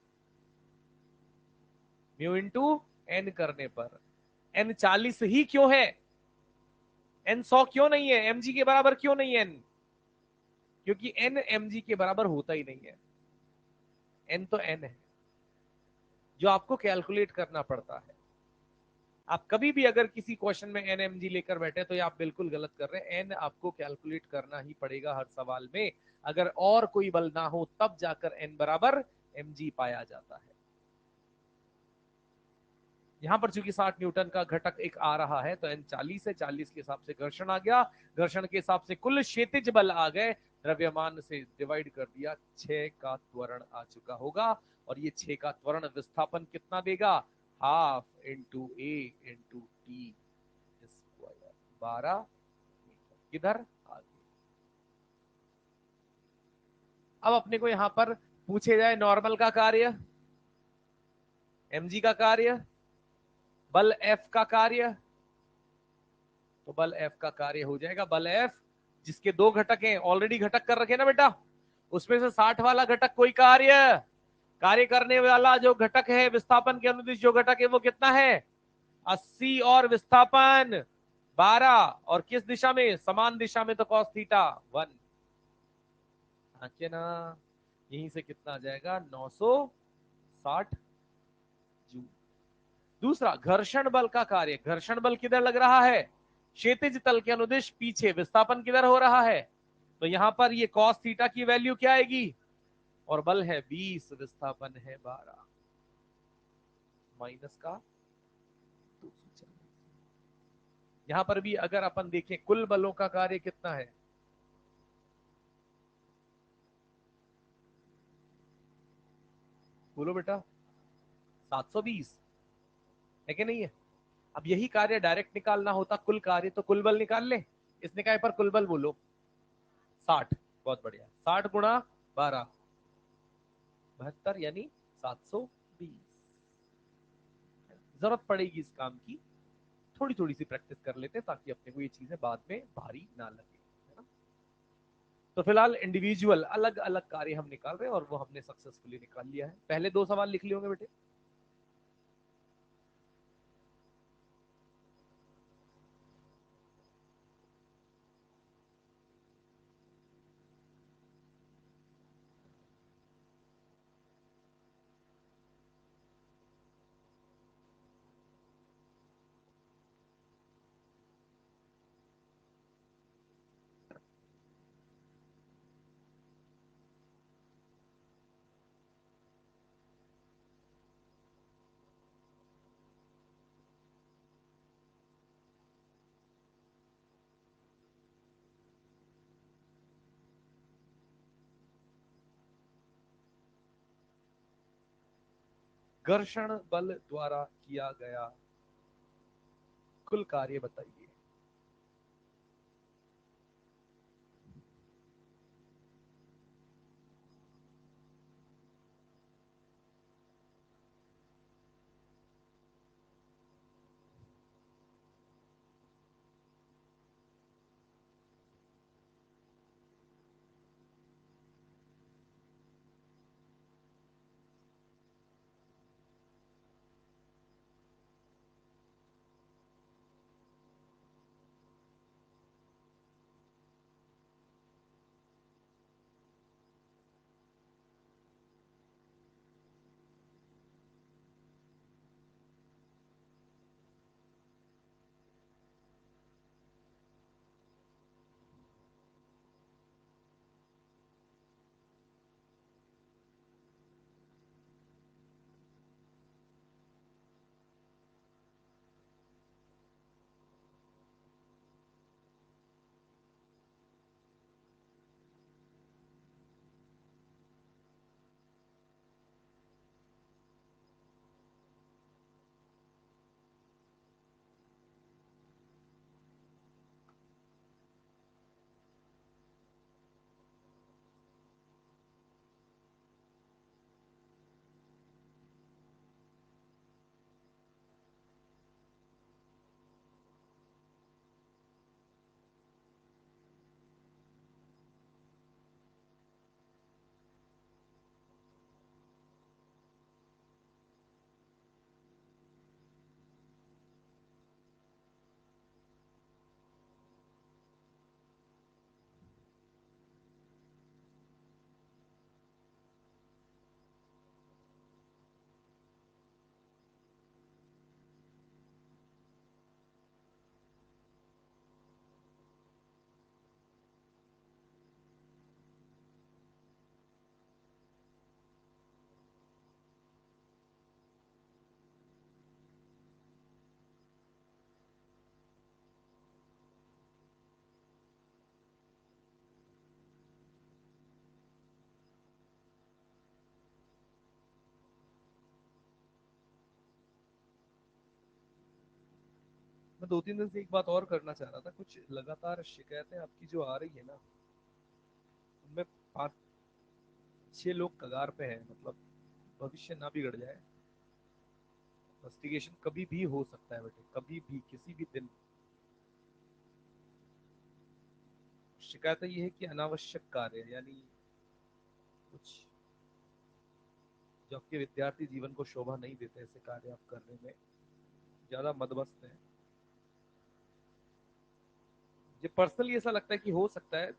म्यू इंटू एन करने पर। एन 40 ही क्यों है? एन 100 क्यों नहीं है? एमजी के बराबर क्यों नहीं है एन? क्योंकि एन एमजी के बराबर होता ही नहीं है। एन तो एन है, जो आपको कैलकुलेट करना पड़ता है। आप कभी भी अगर किसी क्वेश्चन में एन एम जी लेकर बैठे तो ये आप बिल्कुल गलत कर रहे हैं। एन आपको कैलकुलेट करना ही पड़ेगा हर सवाल में। अगर और कोई बल ना हो तब जाकर एन बराबर एम जी पाया जाता है। यहां पर चूंकि 60 न्यूटन का घटक एक आ रहा है, तो एन 40 है, 40 के हिसाब से घर्षण आ गया, घर्षण के हिसाब से कुल क्षैतिज बल आ गए, द्रव्यमान से डिवाइड कर दिया, 6 का त्वरण आ चुका होगा। और ये 6 का त्वरण विस्थापन कितना देगा? हाफ इंटू ए इंटू टी स्क्वायर, 12 मीटर। किधर? आगे। अब अपने को यहां पर पूछे जाए नॉर्मल का कार्य, mg का कार्य, बल F का कार्य, तो बल F का कार्य हो जाएगा बल F, जिसके दो घटक हैं, ऑलरेडी घटक कर रखे ना बेटा, उसमें से 60 वाला घटक कोई कार्य, कार्य करने वाला जो घटक है विस्थापन के अनुदिश जो घटक है वो कितना है 80, और विस्थापन 12, और किस दिशा में, समान दिशा में, तो cos थीटा 1, ना, यहीं से कितना आ जाएगा 960 जूल। दूसरा घर्षण बल का कार्य, घर्षण बल किधर लग रहा है, क्षैतिज तल के अनुदिश पीछे, विस्थापन किधर हो रहा है, तो यहां पर ये cos थीटा की वैल्यू क्या आएगी, और बल है 20, विस्थापन है 12, माइनस का 240। यहां पर भी अगर अपन देखें कुल बलों का कार्य कितना है, बोलो बेटा 720 है कि नहीं है। अब यही कार्य डायरेक्ट निकालना होता कुल कार्य, तो कुल बल निकाल ले, इसने कहा पर कुल बल बोलो 60, बहुत बढ़िया, 60 गुणा 12, 72, यानी 720। जरूरत पड़ेगी इस काम की, थोड़ी थोड़ी सी प्रैक्टिस कर लेते हैं ताकि अपने को ये चीजें बाद में भारी ना लगे, है ना। तो फिलहाल इंडिविजुअल अलग अलग कार्य हम निकाल रहे हैं और वो हमने सक्सेसफुली निकाल लिया है। पहले दो सवाल लिख लिए होंगे बेटे। घर्षण बल द्वारा किया गया कुल कार्य बताइए। मैं 2-3 दिन से एक बात और करना चाह रहा था, कुछ लगातार शिकायतें आपकी जो आ रही है ना, उनमें 6 लोग कगार पे हैं, मतलब भविष्य ना बिगड़ जाए। इन्वेस्टिगेशन कभी भी हो सकता है बेटे, कभी भी किसी भी दिन। शिकायत ये है कि अनावश्यक कार्य, यानी कुछ जो आपके विद्यार्थी जीवन को शोभा नहीं देते, ऐसे कार्य आप करने में ज्यादा मदमस्त हैं। मुझे पर्सनली ऐसा लगता है कि हो सकता है,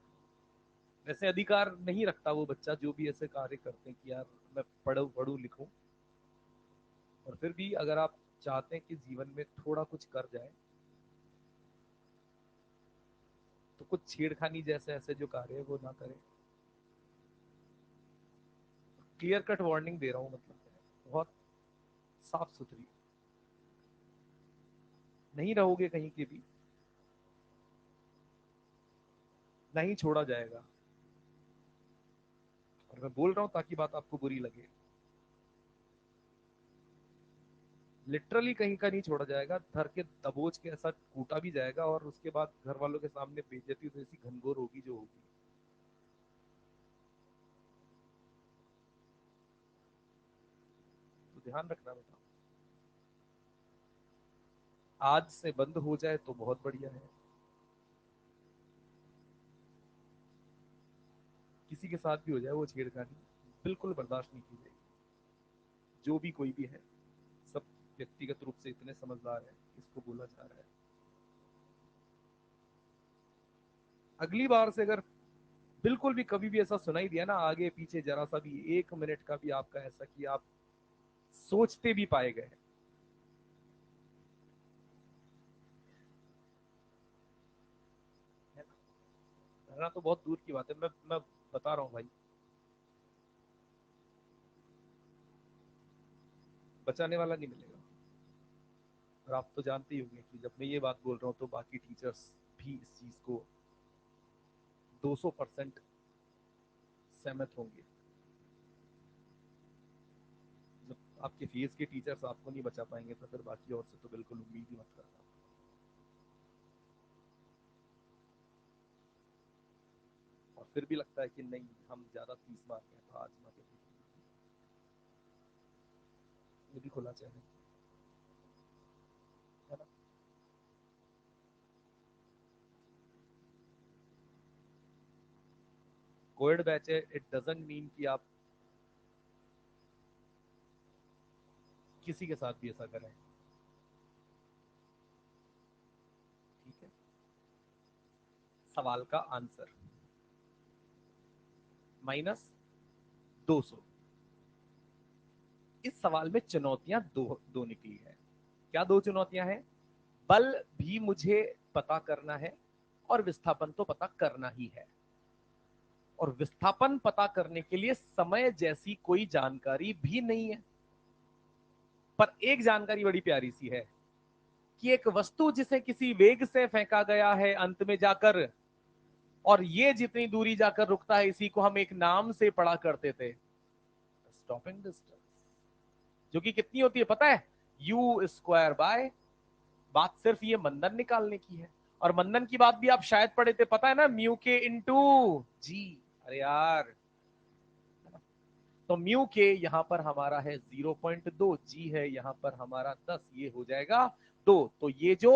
वैसे अधिकार नहीं रखता वो बच्चा जो भी ऐसे कार्य करते हैं कि यार मैं पढ़ूं पढ़ूं लिखूं, और फिर भी अगर आप चाहते हैं कि जीवन में थोड़ा कुछ कर जाए, तो कुछ छेड़खानी जैसे ऐसे जो कार्य है वो ना करें। क्लियर कट वार्निंग दे रहा हूँ, मतलब बहुत साफ सुथरी। नहीं रहोगे कहीं के भी, नहीं छोड़ा जाएगा। और मैं बोल रहा हूँ ताकि बात आपको बुरी लगे, लिटरली कहीं का नहीं छोड़ा जाएगा। धर के दबोच के ऐसा कूटा भी जाएगा, और उसके बाद घर वालों के सामने बेइज्जती तो ऐसी घनघोर होगी जो होगी। तो ध्यान रखना बेटा, आज से बंद हो जाए तो बहुत बढ़िया है। किसी के साथ भी हो जाए वो छेड़खानी, बिल्कुल बर्दाश्त नहीं की जाएगी। जो भी कोई भी है, सब व्यक्तिगत रूप से इतने समझदार है, इसको बोला जा रहा है। अगली बार से अगर बिल्कुल भी कभी भी ऐसा सुनाई दिया ना, आगे पीछे जरा सा भी, 1 मिनट का भी आपका ऐसा कि आप सोचते भी पाए गए, है ना, रहना तो बहुत दूर की बात है, मैं बता रहा हूँ भाई, बचाने वाला नहीं मिलेगा। और आप तो जानते ही होंगे कि जब मैं ये बात बोल रहा हूँ तो बाकी टीचर्स भी इस चीज को 200% सहमत होंगे। जब आपके फेस के टीचर्स आपको नहीं बचा पाएंगे, तो फिर बाकी और से तो बिल्कुल उम्मीद ही मत करना। और फिर भी लगता है कि नहीं, हम ज्यादा 30 मार गए तो आजमा के देखेंगे। ये भी खुला चैलेंज है ना। कोविड बैच है, इट डजंट मीन कि आप किसी के साथ भी ऐसा करें। ठीक है, सवाल का आंसर -200। इस सवाल में चुनौतियां दो दो निकली है। क्या दो चुनौतियां हैं? बल भी मुझे पता करना है, और विस्थापन तो पता करना ही है। और विस्थापन पता करने के लिए समय जैसी कोई जानकारी भी नहीं है। पर एक जानकारी बड़ी प्यारी सी है कि एक वस्तु जिसे किसी वेग से फेंका गया है अंत में जाकर, और ये जितनी दूरी जाकर रुकता है, इसी को हम एक नाम से पढ़ा करते थे, स्टॉपिंग डिस्टेंस। जो कि कितनी होती है पता है? यू स्क्वायर बाय, बात सिर्फ ये मंदन निकालने की है। और मंदन की बात भी आप शायद पढ़े थे, पता है ना, म्यू के इंटू जी। अरे यार, तो म्यू के यहां पर हमारा है 0.2, जी है यहां पर हमारा 10, ये हो जाएगा 2। तो ये जो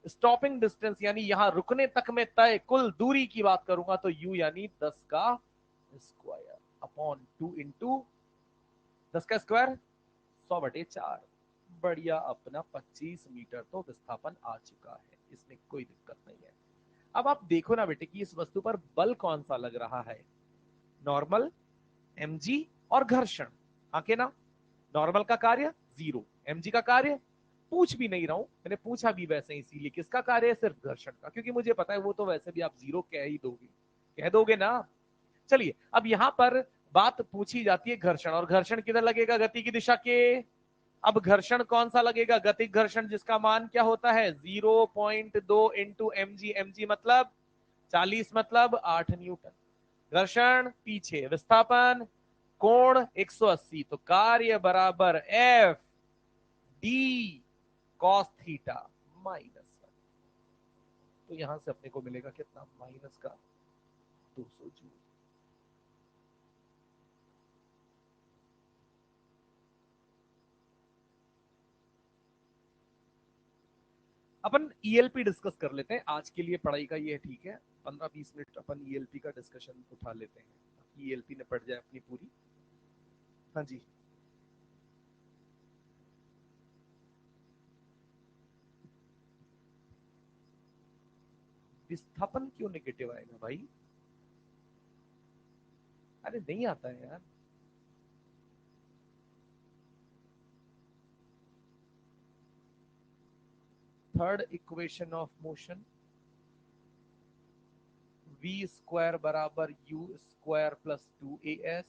स्टॉपिंग डिस्टेंस यानी यहां रुकने तक में तय कुल दूरी की बात करूंगा, तो यू यानी 10 का स्क्वायर अपॉन 2 इंटू 10 का स्क्वायर 100/4। बढ़िया, अपना 25 मीटर तो विस्थापन आ चुका है, इसमें कोई दिक्कत नहीं है। अब आप देखो ना बेटे कि इस वस्तु पर बल कौन सा लग रहा है। नॉर्मल, mg और घर्षण। आके ना, नॉर्मल का कार्य 0, mg का कार्य पूछ भी नहीं रहा हूं, मैंने पूछा भी वैसे इसीलिए, किसका कार्य है? सिर्फ घर्षण का, क्योंकि मुझे पता है वो तो वैसे भी आप 0 कह ही दोगे, कह दोगे ना। चलिए, अब यहां पर बात पूछी जाती है घर्षण, और घर्षण किधर लगेगा? गति की दिशा के। अब घर्षण कौन सा लगेगा? गतिक घर्षण, जिसका मान क्या होता है? 0.2 इंटू mg। mg मतलब 40, मतलब 8 न्यूटन। घर्षण पीछे, विस्थापन कोण 180, तो कार्य बराबर एफ डी कॉस थीटा -1। तो यहां से अपने को मिलेगा कितना? -का 200 जूल। अपन ईएलपी डिस्कस कर लेते हैं आज के लिए, पढ़ाई का ये ठीक है, 15-20 मिनट अपन ईएलपी का डिस्कशन उठा लेते हैं, ईएलपी ने पढ़ जाए अपनी पूरी। हाँ जी, विस्थापन क्यों नेगेटिव आएगा भाई? अरे नहीं आता है यार। Third equation of motion, v square बराबर यू स्क्वायर प्लस 2as,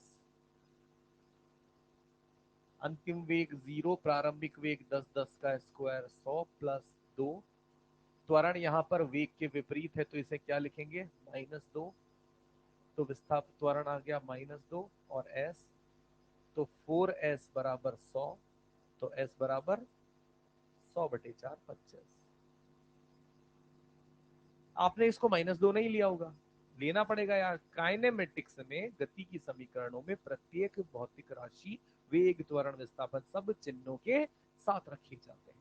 अंतिम वेग 0, प्रारंभिक वेग 10 का स्क्वायर 100 प्लस 2। त्वरण यहाँ पर वेग के विपरीत है तो इसे क्या लिखेंगे, -2। तो विस्थापन त्वरण आ गया -2 और s, तो 4s बराबर 100, तो s बराबर 100/4 25। आपने इसको -2 नहीं लिया होगा, लेना पड़ेगा यार। काइनेमेटिक्स में गति की समीकरणों में प्रत्येक भौतिक राशि वेग त्वरण विस्थापन सब चिन्हों के साथ रखे जाते हैं,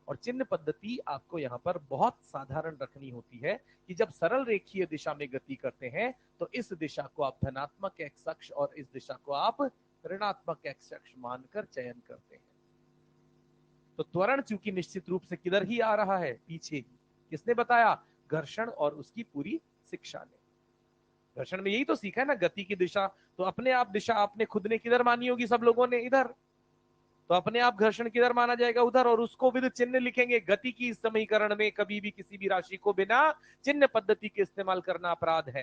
और चिन्ह पद्धति आपको यहाँ पर बहुत साधारण रखनी होती है कि जब सरल रेखीय दिशा में गति करते हैं तो इस दिशा को आप धनात्मक एक्स अक्ष और इस दिशा को आप ऋणात्मक एक्स अक्ष मानकर चयन करते हैं। तो त्वरण चूंकि निश्चित रूप से किधर ही आ रहा है, पीछे ही। किसने बताया? घर्षण और उसकी पूरी शिक्षा ने। घर्षण में यही तो सीखा है ना, गति की दिशा। तो अपने आप दिशा आपने खुद ने किधर मानी होगी, सब लोगों ने इधर, तो अपने आप घर्षण किधर माना जाएगा, उधर, और उसको विद चिन्ह लिखेंगे। गति की समीकरण में कभी भी किसी भी राशि को बिना चिन्ह पद्धति के इस्तेमाल करना अपराध है।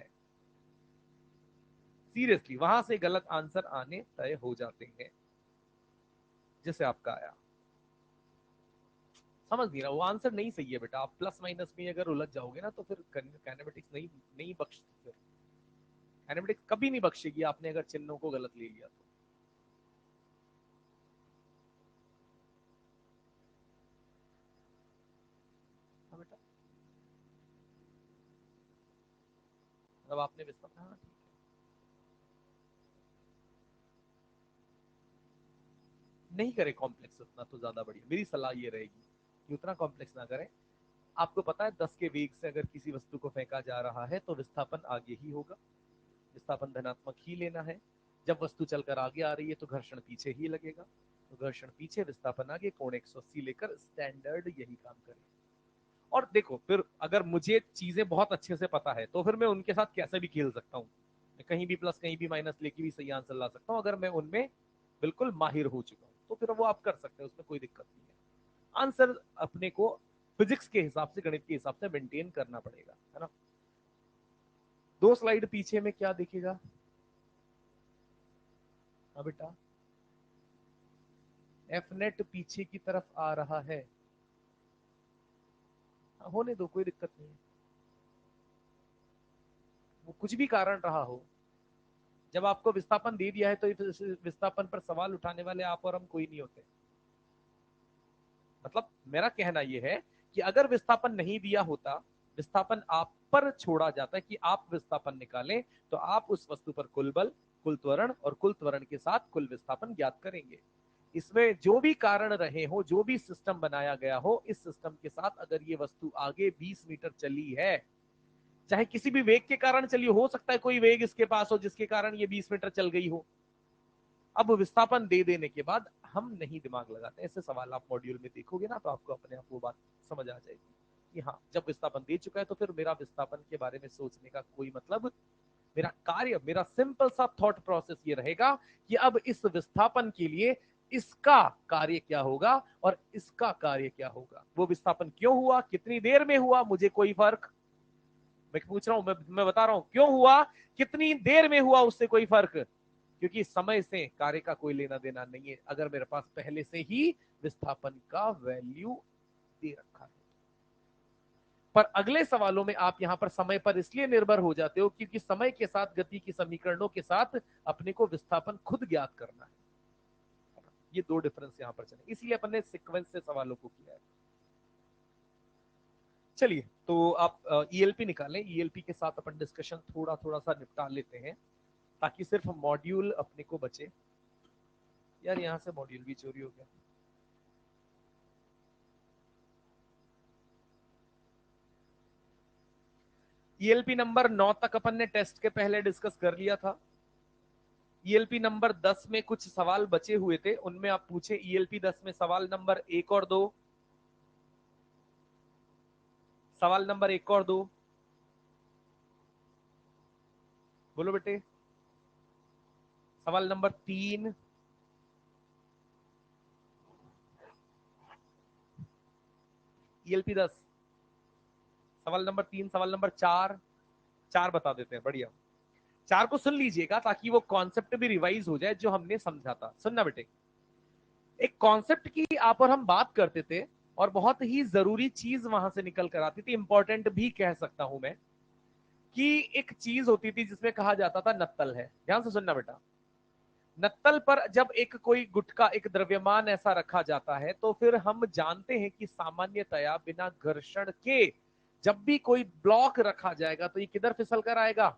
सीरियसली, वहां से गलत आंसर आने तय हो जाते हैं। जैसे आपका आया, समझ नहीं रहा, वो आंसर नहीं सही है बेटा। आप प्लस माइनस में अगर उलझ जाओगे ना तो फिर काइनेमेटिक्स नहीं नहीं बख्शती। काइनेमेटिक्स कभी नहीं बख्शेगी आपने अगर चिन्हों को गलत ले लिया तो। हाँ बेटा, मतलब आपने विस्तार, हाँ ठीक है। नहीं करे कॉम्प्लेक्स उतना तो ज्यादा बढ़िया, मेरी सलाह ये रहेगी कि उतना कॉम्प्लेक्स ना करें। आपको पता है 10 के वेग से अगर किसी वस्तु को फेंका जा रहा है तो विस्थापन आगे ही होगा, विस्थापन धनात्मक ही लेना है। जब वस्तु चलकर आगे आ रही है तो घर्षण पीछे ही लगेगा, तो घर्षण पीछे विस्थापन आगे, कोण 180 लेकर स्टैंडर्ड यही काम करेगा। और देखो फिर अगर मुझे चीजें बहुत अच्छे से पता है तो फिर मैं उनके साथ कैसे भी खेल सकता हूँ, मैं कहीं भी प्लस कहीं भी माइनस लेके भी सही आंसर ला सकता हूँ, अगर मैं उनमें बिल्कुल माहिर हो चुका हूँ तो फिर वो आप कर सकते हैं, उसमें कोई दिक्कत नहीं है। आंसर अपने को फिजिक्स के हिसाब से, गणित के हिसाब से मेंटेन करना पड़ेगा, है ना। 2 स्लाइड पीछे में क्या दिखेगा? हाँ बेटा, एफ नेट पीछे की तरफ आ रहा है। हाँ, होने दो, कोई दिक्कत नहीं है। वो कुछ भी कारण रहा हो, जब आपको विस्थापन दे दिया है तो इस विस्थापन पर सवाल उठाने वाले आप और हम कोई नहीं होते। मतलब मेरा कहना यह है कि अगर विस्थापन नहीं दिया होता, विस्थापन आप पर छोड़ा जाता है कि आप विस्थापन निकालें, तो आप उस वस्तु पर कुल बल, कुल त्वरण और कुल त्वरण के साथ कुल विस्थापन ज्ञात करेंगे। इसमें जो भी कारण रहे हो, जो भी सिस्टम बनाया गया हो, इस सिस्टम के साथ अगर ये वस्तु आगे 20 मीटर चली है, चाहे किसी भी वेग के कारण चली हो सकता है कोई वेग इसके पास हो जिसके कारण ये 20 मीटर चल गई हो, अब विस्थापन दे देने के बाद हम नहीं दिमाग लगाते। ऐसे सवाल आप मॉड्यूल में देखोगे ना तो आपको अपने आप वो बात समझ आ जाएगी कि हाँ, जब विस्थापन दे चुका है तो फिर मेरा विस्थापन के बारे में सोचने का कोई मतलब, मेरा कार्य, मेरा सिंपल सा थॉट प्रोसेस ये रहेगा कि अब इस विस्थापन के लिए इसका कार्य क्या होगा और इसका कार्य क्या होगा। वो विस्थापन क्यों हुआ, कितनी देर में हुआ, मुझे कोई फर्क, मैं पूछ रहा हूं, मैं बता रहा हूं क्यों हुआ, कितनी देर में हुआ, उससे कोई फर्क, क्योंकि समय से कार्य का कोई लेना देना नहीं है अगर मेरे पास पहले से ही विस्थापन का वैल्यू दे रखा है। पर अगले सवालों में आप यहां पर समय पर इसलिए निर्भर हो जाते हो क्योंकि समय के साथ गति की समीकरणों के साथ अपने को विस्थापन खुद ज्ञात करना है। ये दो डिफरेंस यहां पर चले, इसलिए अपन ने सीक्वेंस से सवालों को किया है। चलिए, तो आप ईएलपी निकालें, ईएलपी के साथ अपन डिस्कशन थोड़ा थोड़ा सा निपटा लेते हैं ताकि सिर्फ मॉड्यूल अपने को बचे। यार यहाँ से मॉड्यूल भी चोरी हो गया। ईएलपी नंबर 9 तक अपन ने टेस्ट के पहले डिस्कस कर लिया था। ईएलपी नंबर 10 में कुछ सवाल बचे हुए थे, उनमें आप पूछे ईएलपी 10 में सवाल नंबर 1 और 2। सवाल नंबर 1 और 2 बोलो बेटे। सवाल नंबर 3, ईएलपी 10 सवाल नंबर 3, सवाल नंबर 4। 4 बता देते हैं, बढ़िया। 4 को सुन लीजिएगा ताकि वो कॉन्सेप्ट भी रिवाइज हो जाए जो हमने समझा था। सुनना बेटे, एक कॉन्सेप्ट की आप और हम बात करते थे और बहुत ही जरूरी चीज वहां से निकल कर आती थी, इंपॉर्टेंट भी कह सकता हूं मैं, कि एक चीज होती थी जिसमें कहा जाता था नत्तल है। ध्यान से सुनना बेटा, नत्तल पर जब एक कोई गुटका, एक द्रव्यमान ऐसा रखा जाता है तो फिर हम जानते हैं कि सामान्यतया बिना घर्षण के जब भी कोई ब्लॉक रखा जाएगा तो ये किधर फिसल कर आएगा?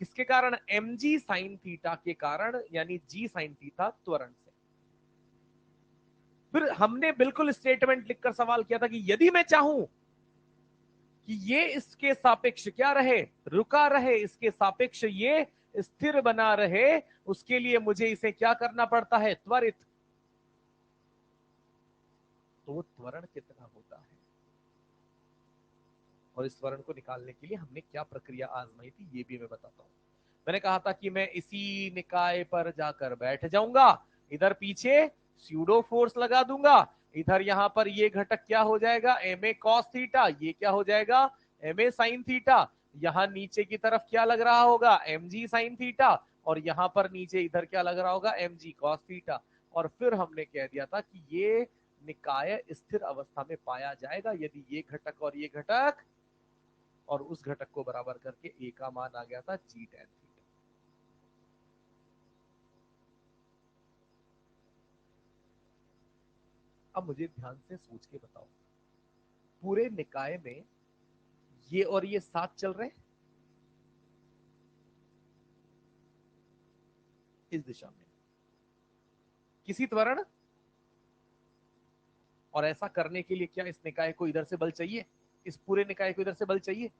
किसके कारण? mg साइन थीटा के कारण, यानी g साइन थीटा त्वरण से। फिर हमने बिल्कुल स्टेटमेंट लिखकर सवाल किया था कि यदि मैं चाहूं कि ये इसके सापेक्ष क्या रहे, रुका रहे, इसके सापेक्ष ये स्थिर बना रहे, उसके लिए मुझे इसे क्या करना पड़ता है? त्वरित। तो वो त्वरण कितना होता है और इस त्वरण को निकालने के लिए हमने क्या प्रक्रिया आजमाई थी ये भी मैं बताता हूं। मैंने कहा था कि मैं इसी निकाय पर जाकर बैठ जाऊंगा, इधर पीछे स्यूडो फोर्स लगा दूंगा, इधर यहां पर ये घटक क्या हो जाएगा? एम ए कॉस थीटा, ये क्या हो जाएगा? M A sine theta. यहां नीचे की तरफ क्या लग रहा होगा? M G sine theta. और यहां पर नीचे इधर क्या लग रहा होगा? M G cos theta. और फिर हमने कह दिया था कि ये निकाय स्थिर अवस्था में पाया जाएगा यदि ये घटक और ये घटक और उस घटक को बराबर करके ए का मान आ गया था जी टेन थीटा। अब मुझे ध्यान से सोच के बताओ, पूरे निकाय में ये और ये साथ चल रहे हैं इस दिशा में, किसी त्वरण, और ऐसा करने के लिए क्या इस निकाय को इधर से बल चाहिए? इस पूरे निकाय को इधर से बल चाहिए?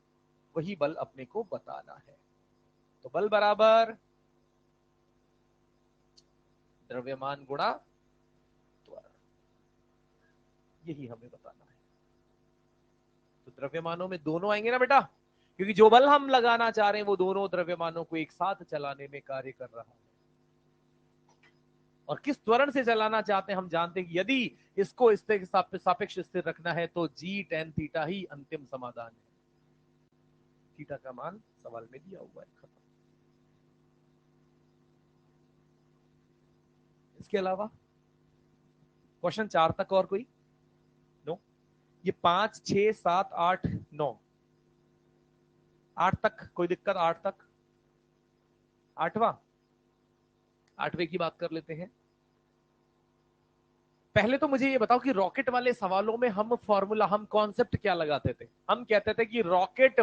वही बल अपने को बताना है। तो बल बराबर द्रव्यमान गुणा त्वरण, यही हमें बताना है। तो द्रव्यमानों में दोनों आएंगे ना बेटा, क्योंकि जो बल हम लगाना चाह रहे हैं वो दोनों द्रव्यमानों को एक साथ चलाने में कार्य कर रहा है। और किस त्वरण से चलाना चाहते हैं हम जानते हैं कि यदि इसको इसके सापेक्ष स्थिर रखना है तो जी टेन थीटा ही अंतिम समाधान है। थीटा का मान सवाल में दिया हुआ है, खत्म। इसके अलावा क्वेश्चन 4 तक और कोई? नो। ये 5 6 7 8 9, 8 तक कोई दिक्कत? 8 तक, 8वां, 8वें की बात कर लेते हैं। पहले तो मुझे ये बताओ कि रॉकेट वाले सवालों में हम फॉर्मूला, हम कॉन्सेप्ट क्या लगाते थे? हम कहते थे कि रॉकेट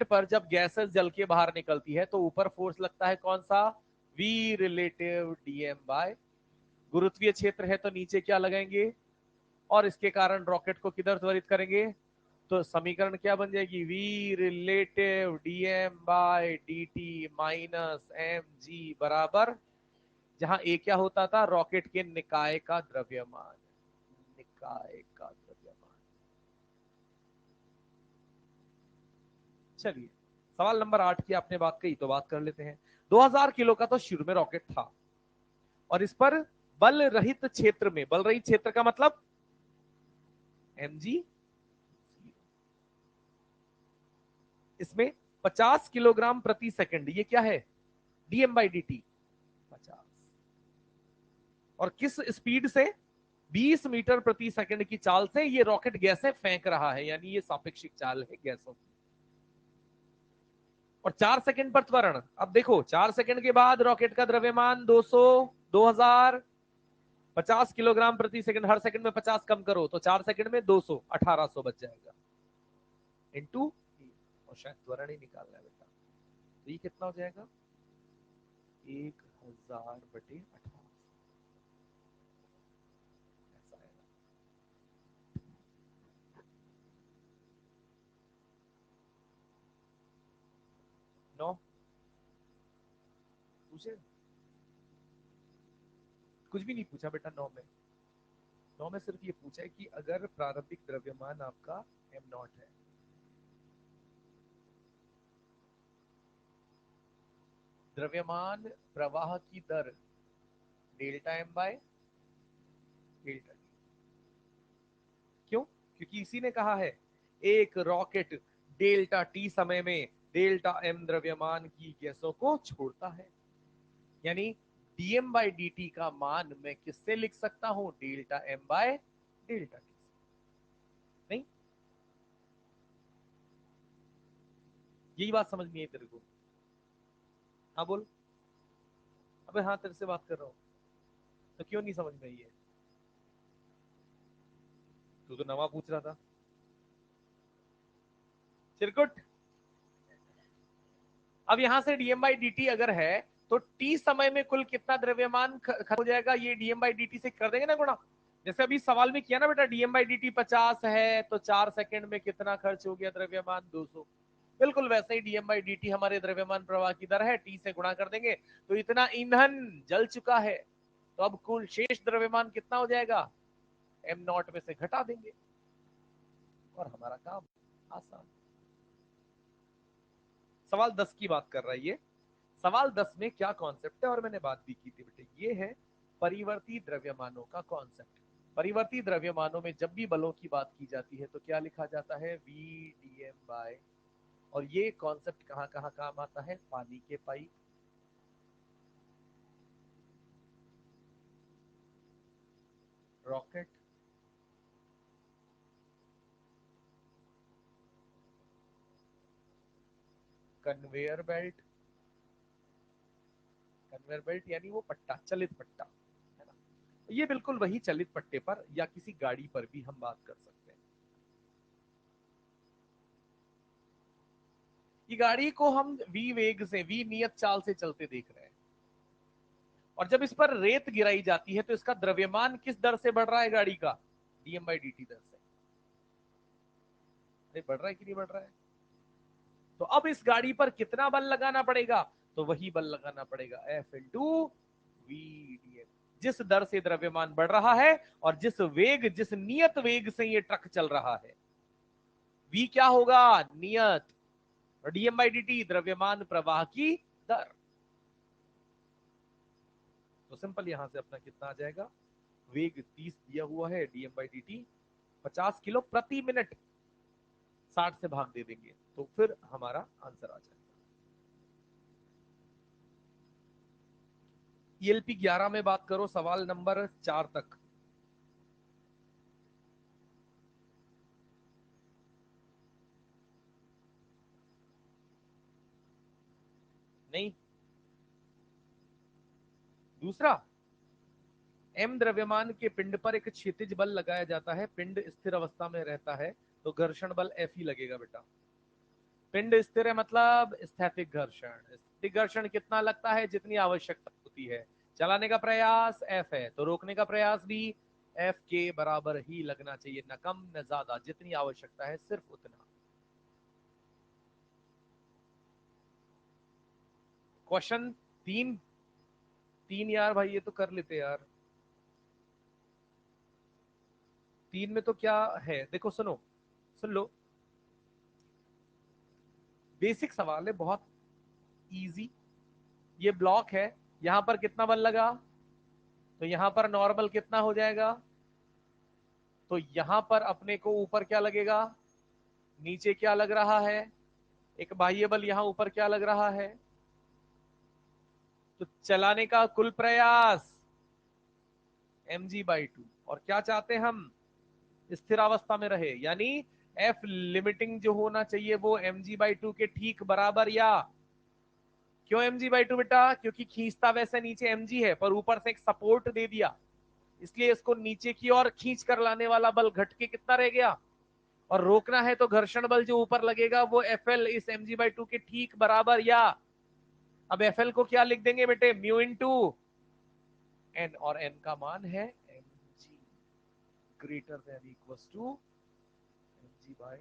पर जब गैसेस जल के बाहर निकलती है तो ऊपर फोर्स लगता है कौन सा? वी रिलेटिव डीएम बाय, गुरुत्वीय क्षेत्र है तो नीचे क्या लगाएंगे? और इसके कारण रॉकेट को किधर त्वरित करेंगे? तो समीकरण क्या बन जाएगी? V relative DM by D T minus M G बराबर, जहां ए क्या होता था? रॉकेट के निकाय का द्रव्यमान, निकाय का द्रव्यमान। चलिए, सवाल नंबर 8 की आपने बात कही तो बात कर लेते हैं। 2000 किलो का तो शुरू में रॉकेट था और इस पर बल रहित क्षेत्र में, बल रहित क्षेत्र का मतलब mg, इसमें 50 किलोग्राम प्रति सेकंड, ये क्या है? dm by D T 50। और किस स्पीड से? 20 मीटर प्रति सेकंड की चाल से ये रॉकेट गैसें फेंक रहा है, यानी ये सापेक्षिक चाल है गैसों की। और 4 सेकंड पर त्वरण। अब देखो 4 सेकंड के बाद रॉकेट का द्रव्यमान 200, 2000, 50 किलोग्राम प्रति सेकंड, हर सेकंड में 50 कम करो तो 4 सेकंड में 200, 1800 बच जाएगा इंटू, और शायद त्वरण ही निकालना है बेटा, तो ये कितना हो जाएगा? 1000/1800, ऐसा आएगा। 9 पूछे? कुछ भी नहीं पूछा बेटा। 9 में सिर्फ ये पूछा है कि अगर प्रारंभिक द्रव्यमान आपका m0 है, द्रव्यमान प्रवाह की दर delta m by delta T. क्यों? क्योंकि इसी ने कहा है एक रॉकेट डेल्टा टी समय में डेल्टा m द्रव्यमान की गैसों को छोड़ता है। यानी dm बाई dt का मान मैं किससे लिख सकता हूं? Delta m by delta T. नहीं, यही बात समझ नहीं है तेरे को? हाँ बोल। अबे हाँ, तेरे से बात कर रहा हूँ तो क्यों नहीं समझ में आई है? तू तो नवा पूछ रहा था। चिरकुट। अब यहां से डीएम बाई dt अगर है तो t समय में कुल कितना द्रव्यमान खर्च हो जाएगा, ये डीएम बाई dt से कर देंगे ना गुणा। जैसे अभी सवाल में किया ना बेटा, डीएम बाई dt 50 है तो 4 सेकंड में कितना खर्च हो गया द्रव्यमान? 200। बिल्कुल वैसे ही डीएम बाई dt हमारे द्रव्यमान प्रवाह की दर है, t से गुणा कर देंगे तो इतना ईंधन जल चुका है। तो अब कुल शेष द्रव्यमान कितना हो जाएगा? m0 में से घटा देंगे और हमारा काम आसान। सवाल 10 की बात कर रहा है ये। सवाल 10 में क्या कॉन्सेप्ट है, और मैंने बात भी की थी बेटे, ये है परिवर्ती द्रव्यमानों का कॉन्सेप्ट। परिवर्ती द्रव्यमानों में जब भी बलों की बात की जाती है तो क्या लिखा जाता है? V D M by. और ये कॉन्सेप्ट कहां कहां काम आता है? पानी के pipe, rocket, conveyor belt. Conveyor belt यानी वो पट्टा, चलित पट्टा, है ना? ये बिल्कुल वही चलित पट्टे पर या किसी गाड़ी पर भी हम बात कर सकते हैं। ये गाड़ी को हम वी वेग से, वी नियत चाल से चलते देख रहे हैं, और जब इस पर रेत गिराई जाती है तो इसका द्रव्यमान किस दर से बढ़ रहा है गाड़ी का? डीएम बाई dt दर से। अरे बढ़ रहा है कि नहीं बढ़ रहा है? तो अब इस गाड़ी पर कितना बल लगाना पड़ेगा? तो वही बल लगाना पड़ेगा F into V D M. जिस दर से द्रव्यमान बढ़ रहा है और जिस वेग, जिस नियत वेग से ये ट्रक चल रहा है, v क्या होगा? नियत, और डीएम बाई dt द्रव्यमान प्रवाह की दर। तो सिंपल यहां से अपना कितना आ जाएगा? वेग 30 दिया हुआ है, डीएम बाई dt 50 किलो प्रति मिनट, 60 से भाग दे देंगे तो फिर हमारा आंसर आ जाएगा। ईएलपी 11 में बात करो, सवाल नंबर 4 तक। नहीं, दूसरा, एम द्रव्यमान के पिंड पर एक क्षैतिज बल लगाया जाता है, पिंड स्थिर अवस्था में रहता है तो घर्षण बल एफ ही लगेगा बेटा। पिंड स्थिर है मतलब स्थैतिक घर्षण। स्थैतिक घर्षण कितना लगता है? जितनी आवश्यकता होती है। चलाने का प्रयास एफ है तो रोकने का प्रयास भी एफ के बराबर ही लगना चाहिए, न कम न ज्यादा, जितनी आवश्यकता है सिर्फ उतना। क्वेश्चन 3। 3 यार भाई, ये तो कर लेते यार। 3 में तो क्या है देखो, सुनो, सुन लो। बेसिक सवाल है, बहुत इजी। ये ब्लॉक है, यहां पर कितना बल लगा तो यहां पर नॉर्मल कितना हो जाएगा? तो यहां पर अपने को ऊपर क्या लगेगा, नीचे क्या लग रहा है, एक बाह्य बल यहां ऊपर क्या लग रहा है। तो चलाने का कुल प्रयास mg/2। और क्या चाहते हम? स्थिर अवस्था में रहे, यानी एफ लिमिटिंग जो होना चाहिए वो mg/2 के ठीक बराबर, या क्यों mg/2 बेटा? क्योंकि खींचता वैसे नीचे mg है पर ऊपर से एक सपोर्ट दे दिया, इसलिए इसको नीचे की ओर खींच कर लाने वाला बल घट के कितना रह गया? और रोकना है तो घर्षण बल जो ऊपर लगेगा वो एफ इस mg/2 के ठीक बराबर, या अब एफ को क्या लिख देंगे बेटे? म्यू इंटू एन, और एन का मान है mg greater than equal to mg by,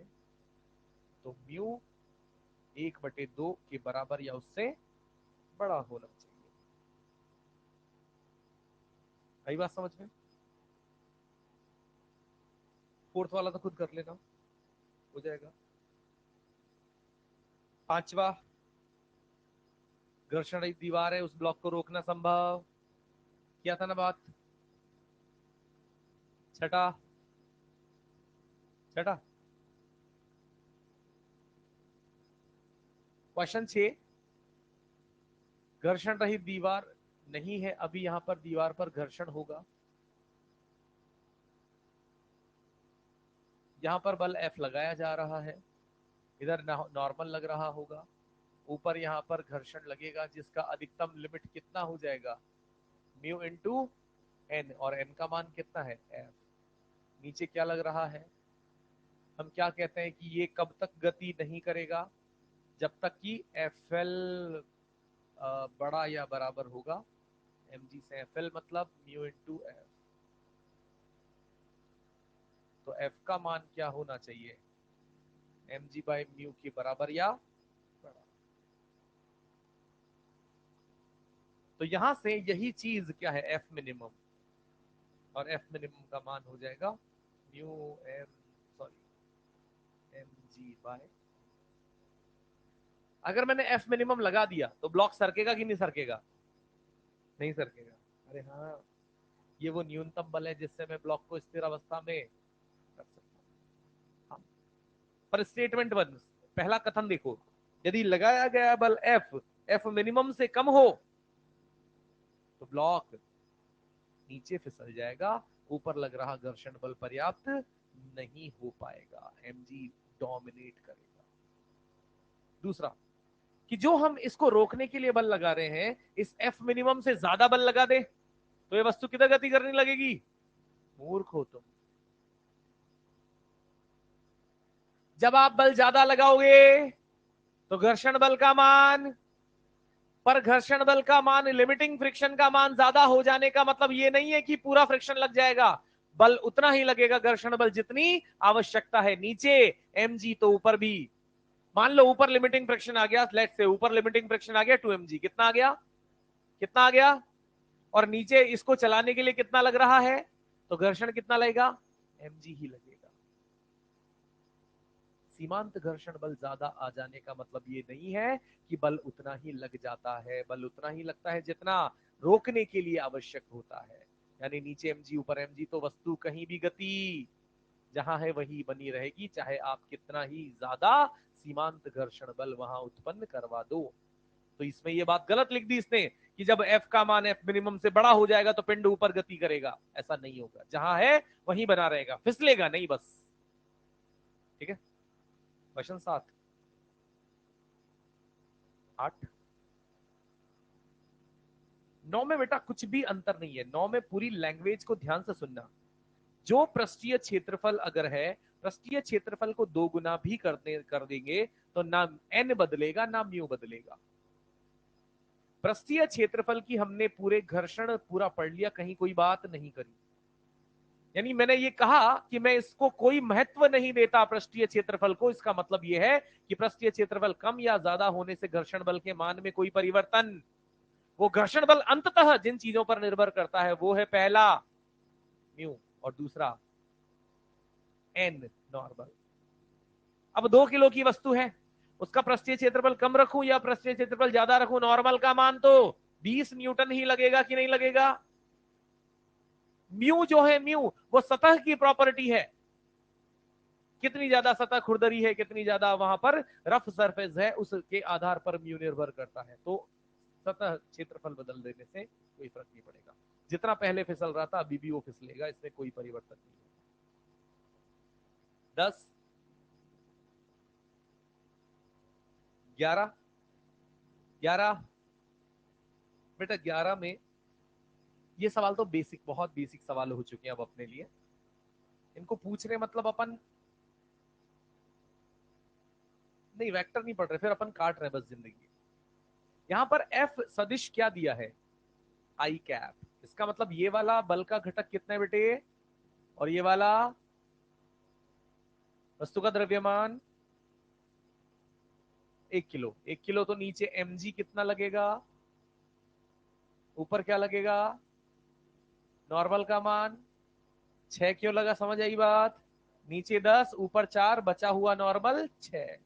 तो म्यू 1/2 के बराबर या उससे बड़ा होना चाहिए। आई बात समझ में? फोर्थ वाला तो खुद कर लेना, हो जाएगा। पांचवा, घर्षण रहित दीवार है, उस ब्लॉक को रोकना संभव, किया था ना बात। छठा, छठा क्वेश्चन 6, घर्षण रहित दीवार नहीं है, अभी यहां पर दीवार पर घर्षण होगा। यहां पर बल F लगाया जा रहा है, इधर नॉर्मल लग रहा होगा, ऊपर यहां पर घर्षण लगेगा जिसका अधिकतम लिमिट कितना हो जाएगा, म्यू इंटू एन, और एन का मान कितना है, F। नीचे क्या लग रहा है, हम क्या कहते हैं कि ये कब तक गति नहीं करेगा, जब तक कि FL बड़ा या बराबर होगा mg से। FL मतलब म्यू इंटू एफ, तो F का मान क्या होना चाहिए, mg बाई म्यू के बराबर या बड़ा। तो यहां से यही चीज क्या है, F मिनिमम, और F मिनिमम का मान हो जाएगा mu M, sorry mg by. अगर मैंने F मिनिमम लगा दिया तो ब्लॉक सरकेगा कि नहीं सरकेगा, नहीं सरकेगा। अरे हाँ, ये वो न्यूनतम बल है जिससे मैं ब्लॉक को स्थिर अवस्था में कर सकता हूँ। हाँ। पर स्टेटमेंट वन, पहला कथन देखो, यदि लगाया गया बल F मिनिमम से कम हो तो ब्लॉक नीचे फिसल जाएगा, ऊपर लग रहा घर्षण बल पर्याप्त नहीं हो पाएगा, mg डोमिनेट करेगा। दूसरा, कि जो हम इसको रोकने के लिए बल लगा रहे हैं, इस F मिनिमम से ज्यादा बल लगा दे तो ये वस्तु किधर गति करने लगेगी, मूर्ख हो तुम। जब आप बल ज्यादा लगाओगे तो घर्षण बल का मान, पर घर्षण बल का मान लिमिटिंग फ्रिक्शन का मान ज्यादा हो जाने का मतलब ये नहीं है कि पूरा फ्रिक्शन लग जाएगा, बल उतना ही लगेगा, घर्षण बल जितनी आवश्यकता है। नीचे mg तो ऊपर भी, मान लो ऊपर लिमिटिंग फ्रिक्शन आ गया, लेट से ऊपर लिमिटिंग फ्रिक्शन आ गया 2mg, कितना आ गया, कितना आ गया, और नीचे इसको चलाने के लिए कितना लग रहा है, तो घर्षण कितना लगेगा, mg ही लगेगा। सीमांत घर्षण बल ज्यादा आ जाने का मतलब ये नहीं है कि बल उतना ही लग जाता है, बल उतना ही लगता है जितना रोकने के लिए आवश्यक होता है। यानी नीचे mg ऊपर mg, तो वस्तु कहीं भी गति जहां है वही बनी रहेगी, चाहे आप कितना ही ज्यादा सीमांत घर्षण बल वहां उत्पन्न करवा दो। तो इसमें ये बात गलत लिख दी इसने कि जब F का मान F मिनिमम से बड़ा हो जाएगा तो पिंड ऊपर गति करेगा, ऐसा नहीं होगा, जहां है वहीं बना रहेगा, फिसलेगा नहीं बस। ठीक है, क्वेश्चन 7, 8, 9 में बेटा कुछ भी अंतर नहीं है, 9 में पूरी लैंग्वेज को ध्यान से सुनना। जो पृष्ठीय क्षेत्रफल अगर है, पृष्ठीय क्षेत्रफल को 2 गुना भी कर देंगे तो ना n बदलेगा ना म्यू बदलेगा। पृष्ठीय क्षेत्रफल की हमने पूरे घर्षण पूरा पढ़ लिया, कहीं कोई बात नहीं करी। यानी मैंने ये कहा कि मैं इसको कोई महत्व नहीं देता पृष्ठीय क्षेत्रफल को, इसका मतलब यह है कि पृष्ठीय क्षेत्रफल कम या ज्यादा होने से घर्षण बल के मान में कोई परिवर्तन, वो घर्षण बल अंततः जिन चीजों पर निर्भर करता है वो है पहला म्यू और दूसरा एन नॉर्मल। अब 2 किलो की वस्तु है, उसका पृष्ठीय क्षेत्रफल कम रखूं या पृष्ठीय क्षेत्रफल ज्यादा रखूं, नॉर्मल का मान तो 20 न्यूटन ही लगेगा कि नहीं लगेगा। म्यू जो है, म्यू वो सतह की प्रॉपर्टी है, कितनी ज्यादा सतह खुरदरी है, कितनी ज्यादा वहां पर रफ सरफेस है, उसके आधार पर म्यू निर्भर करता है। तो सतह क्षेत्रफल बदल देने से कोई फर्क नहीं पड़ेगा, जितना पहले फिसल रहा था अभी भी वो फिसलेगा, इसमें कोई परिवर्तन नहीं है। 10, 11, 11 बेटा 11 में ये सवाल तो बेसिक, बहुत बेसिक सवाल हो चुके हैं अब अपने लिए, इनको पूछ रहे मतलब अपन नहीं वेक्टर नहीं पढ़ रहे, फिर अपन काट रहे बस जिंदगी। यहां पर एफ सदिश क्या दिया है, आई कैप, इसका मतलब ये वाला बल का घटक कितना है बेटे, और ये वाला वस्तु का द्रव्यमान 1 किलो, 1 किलो तो नीचे mg कितना लगेगा, ऊपर क्या लगेगा, नॉर्मल का मान 6 क्यों लगा, समझ आई बात। नीचे 10, ऊपर 4, बचा हुआ नॉर्मल 6।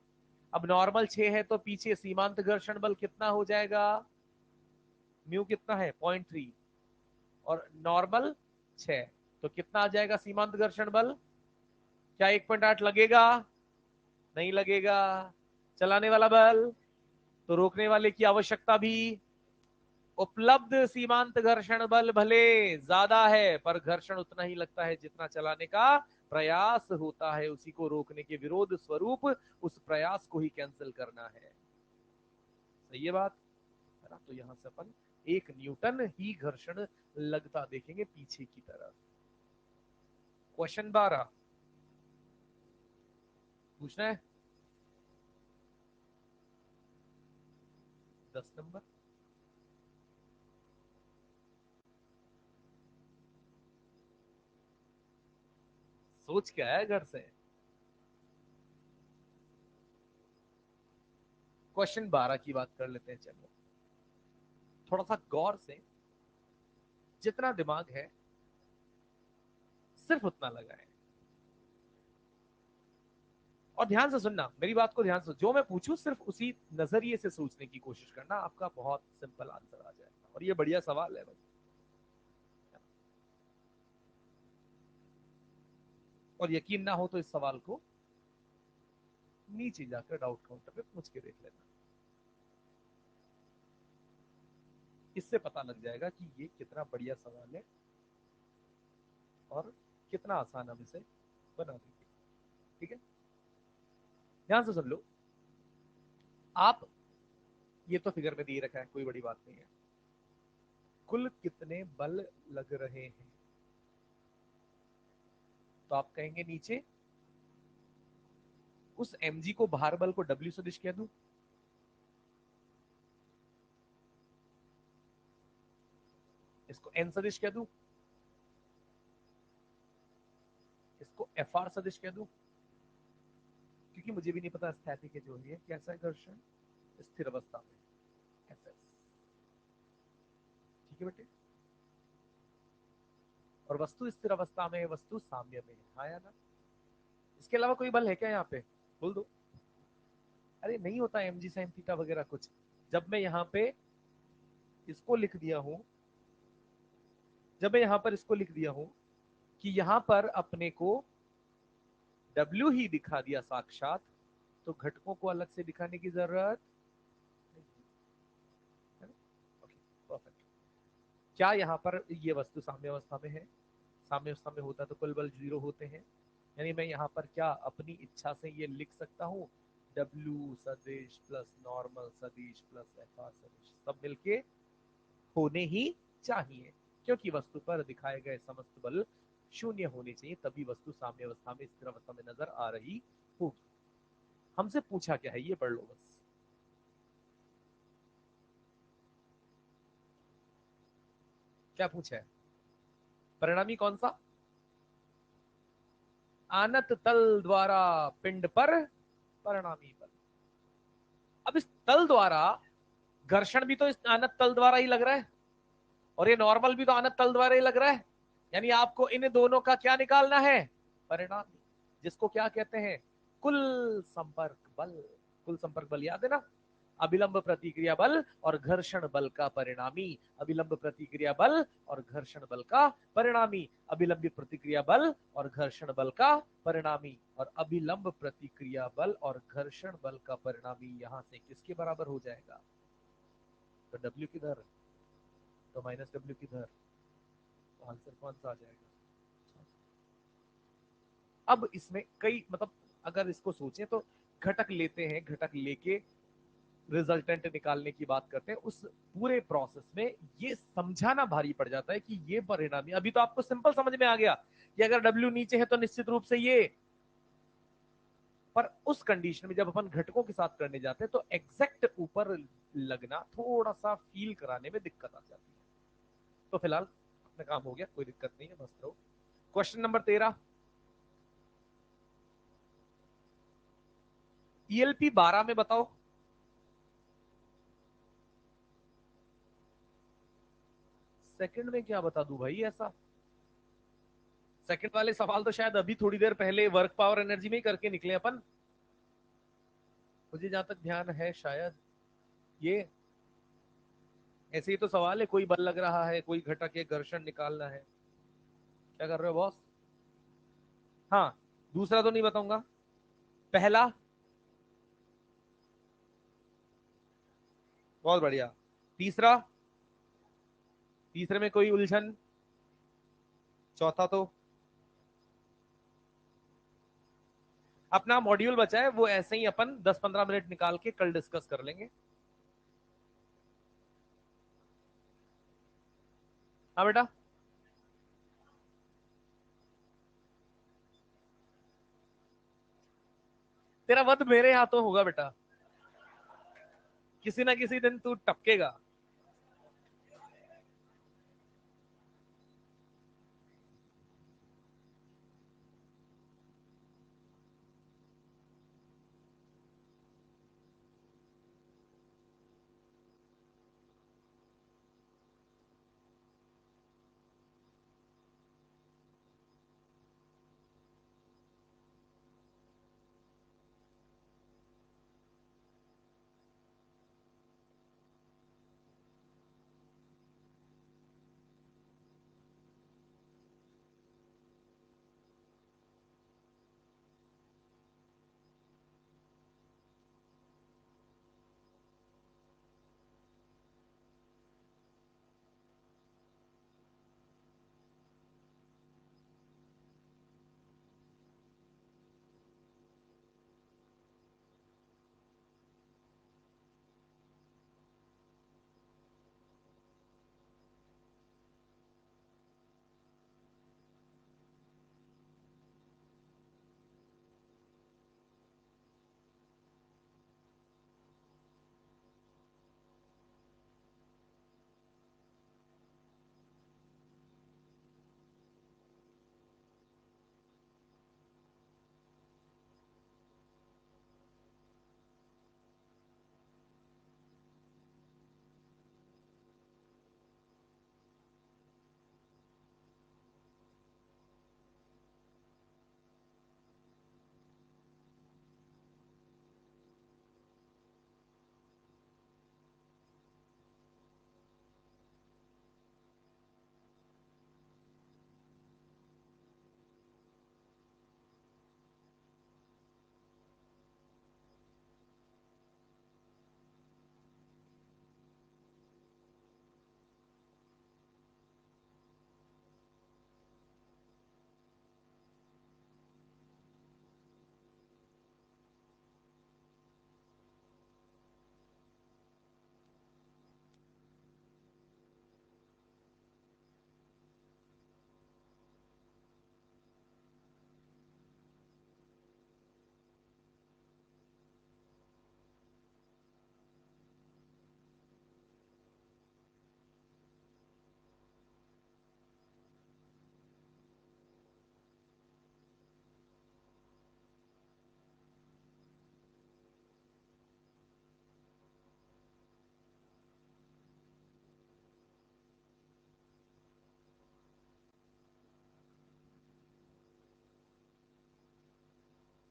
अब नॉर्मल 6 है तो पीछे सीमांत घर्षण बल कितना हो जाएगा, म्यू कितना है 0.3 और नॉर्मल 6, तो कितना आ जाएगा सीमांत घर्षण बल, क्या 1.8 लगेगा, नहीं लगेगा। चलाने वाला बल, तो रोकने वाले की आवश्यकता भी। उपलब्ध सीमांत घर्षण बल भले ज्यादा है पर घर्षण उतना ही लगता है जितना चलाने का प्रयास होता है, उसी को रोकने के विरोध स्वरूप उस प्रयास को ही कैंसिल करना है। सही है बात है ना। तो यहां से अपन 1 न्यूटन ही घर्षण लगता देखेंगे पीछे की तरफ। क्वेश्चन 12 पूछना है, 10 नंबर। सोच क्या है घर से। क्वेश्चन 12 की बात कर लेते हैं, चलो थोड़ा सा गौर से, जितना दिमाग है सिर्फ उतना लगाए और ध्यान से सुनना, मेरी बात को ध्यान से, जो मैं पूछूं सिर्फ उसी नजरिए से सोचने की कोशिश करना, आपका बहुत सिंपल आंसर आ जाएगा। और ये बढ़िया सवाल है भाई, और यकीन ना हो तो इस सवाल को नीचे जाकर डाउट काउंटर पे पूछ के देख लेना, इससे पता लग जाएगा कि ये कितना बढ़िया सवाल है और कितना आसान हम इसे बना देंगे। ठीक है, ध्यान से सुन लो। आप, ये तो फिगर में दिए रखा है, कोई बड़ी बात नहीं है। कुल कितने बल लग रहे हैं, तो आप कहेंगे नीचे उस mg को, भार बल को w सदिश कह दूं, इसको n सदिश कह दूं, इसको fr सदिश कह दूं, क्योंकि मुझे भी नहीं पता स्थैतिक है जो है कैसा है घर्षण स्थिर अवस्था में, fs। ठीक है बेटे, और वस्तु स्थिर अवस्था में, वस्तु साम्य में है, हाँ या ना। इसके अलावा कोई बल है क्या यहाँ पे, बोल दो। अरे नहीं होता mg sin थीटा वगैरह कुछ। जब मैं यहाँ पे इसको लिख दिया हूं, जब मैं यहाँ पर इसको लिख दिया हूं कि यहाँ पर अपने को W ही दिखा दिया साक्षात, तो घटकों को अलग से दिखाने की जरूरत नहीं है ना? Okay, perfect. क्या यहाँ पर ये वस्तु साम्य अवस्था में है, साम्य अवस्था में होता तो कुल बल 0 होते हैं, यानी मैं यहाँ पर क्या अपनी इच्छा से ये लिख सकता हूँ, W सदिश प्लस नॉर्मल सदिश प्लस FR सदिश सब मिलके होने ही चाहिए, क्योंकि वस्तु पर दिखाए गए समस्त बल शून्य होने चाहिए, तभी वस्तु साम्य अवस्था में, स्थिर अवस्था में नजर आ रही होगी। हमसे पूछा क्या है ये पढ़ लो बस। क्या पूछा है, परिणामी कौन सा, आनत तल द्वारा पिंड पर परिणामी बल। अब इस तल द्वारा, घर्षण भी तो इस आनत तल द्वारा ही लग रहा है, और ये नॉर्मल भी तो आनत तल द्वारा ही लग रहा है, यानी आपको इन दोनों का क्या निकालना है, परिणामी, जिसको क्या कहते हैं, कुल संपर्क बल। कुल संपर्क बल याद है ना, अभिलंब प्रतिक्रिया बल और घर्षण बल का परिणामी, अभिलंब प्रतिक्रिया बल और घर्षण बल का परिणामी, अभिलंब प्रतिक्रिया बल और घर्षण बल का परिणामी, और अभिलंब प्रतिक्रिया बल और घर्षण बल का परिणामी यहां से किसके बराबर हो जाएगा, तो W किधर, तो -W किधर, तो आंसर कौन सा आ जाएगा। अब इसमें कई, मतलब अगर इसको सोचें तो घटक लेते हैं, घटक लेके रिजल्टेंट निकालने की बात करते हैं, उस पूरे प्रोसेस में ये समझाना भारी पड़ जाता है कि ये परिणामी, अभी तो आपको सिंपल समझ में आ गया कि अगर W नीचे है तो निश्चित रूप से ये, पर उस कंडीशन में जब अपन घटकों के साथ करने जाते हैं तो एग्जैक्ट ऊपर लगना थोड़ा सा फील कराने में दिक्कत आ जाती है। तो फिलहाल अपना काम हो गया, कोई दिक्कत नहीं है, मस्त रहो। क्वेश्चन नंबर 13, ELP 12 में बताओ सेकंड में क्या बता दूं भाई ऐसा? सेकंड वाले सवाल तो शायद अभी थोड़ी देर पहले वर्क पावर एनर्जी में ही करके निकले अपन। मुझे जहां तक ध्यान है शायद ये ऐसे ही तो सवाल है, कोई बल लग रहा है, कोई घटक है, घर्षण निकालना है। क्या कर रहे हो बॉस? हाँ, दूसरा तो नहीं बताऊंगा। पहला, बहुत बढ़िया। तीसरा, तीसरे में कोई उलझन? चौथा तो अपना मॉड्यूल बचा है, वो ऐसे ही अपन 10-15 मिनट निकाल के कल डिस्कस कर लेंगे। हाँ बेटा। तेरा वध मेरे हाथों होगा बेटा, किसी ना किसी दिन तू टपकेगा।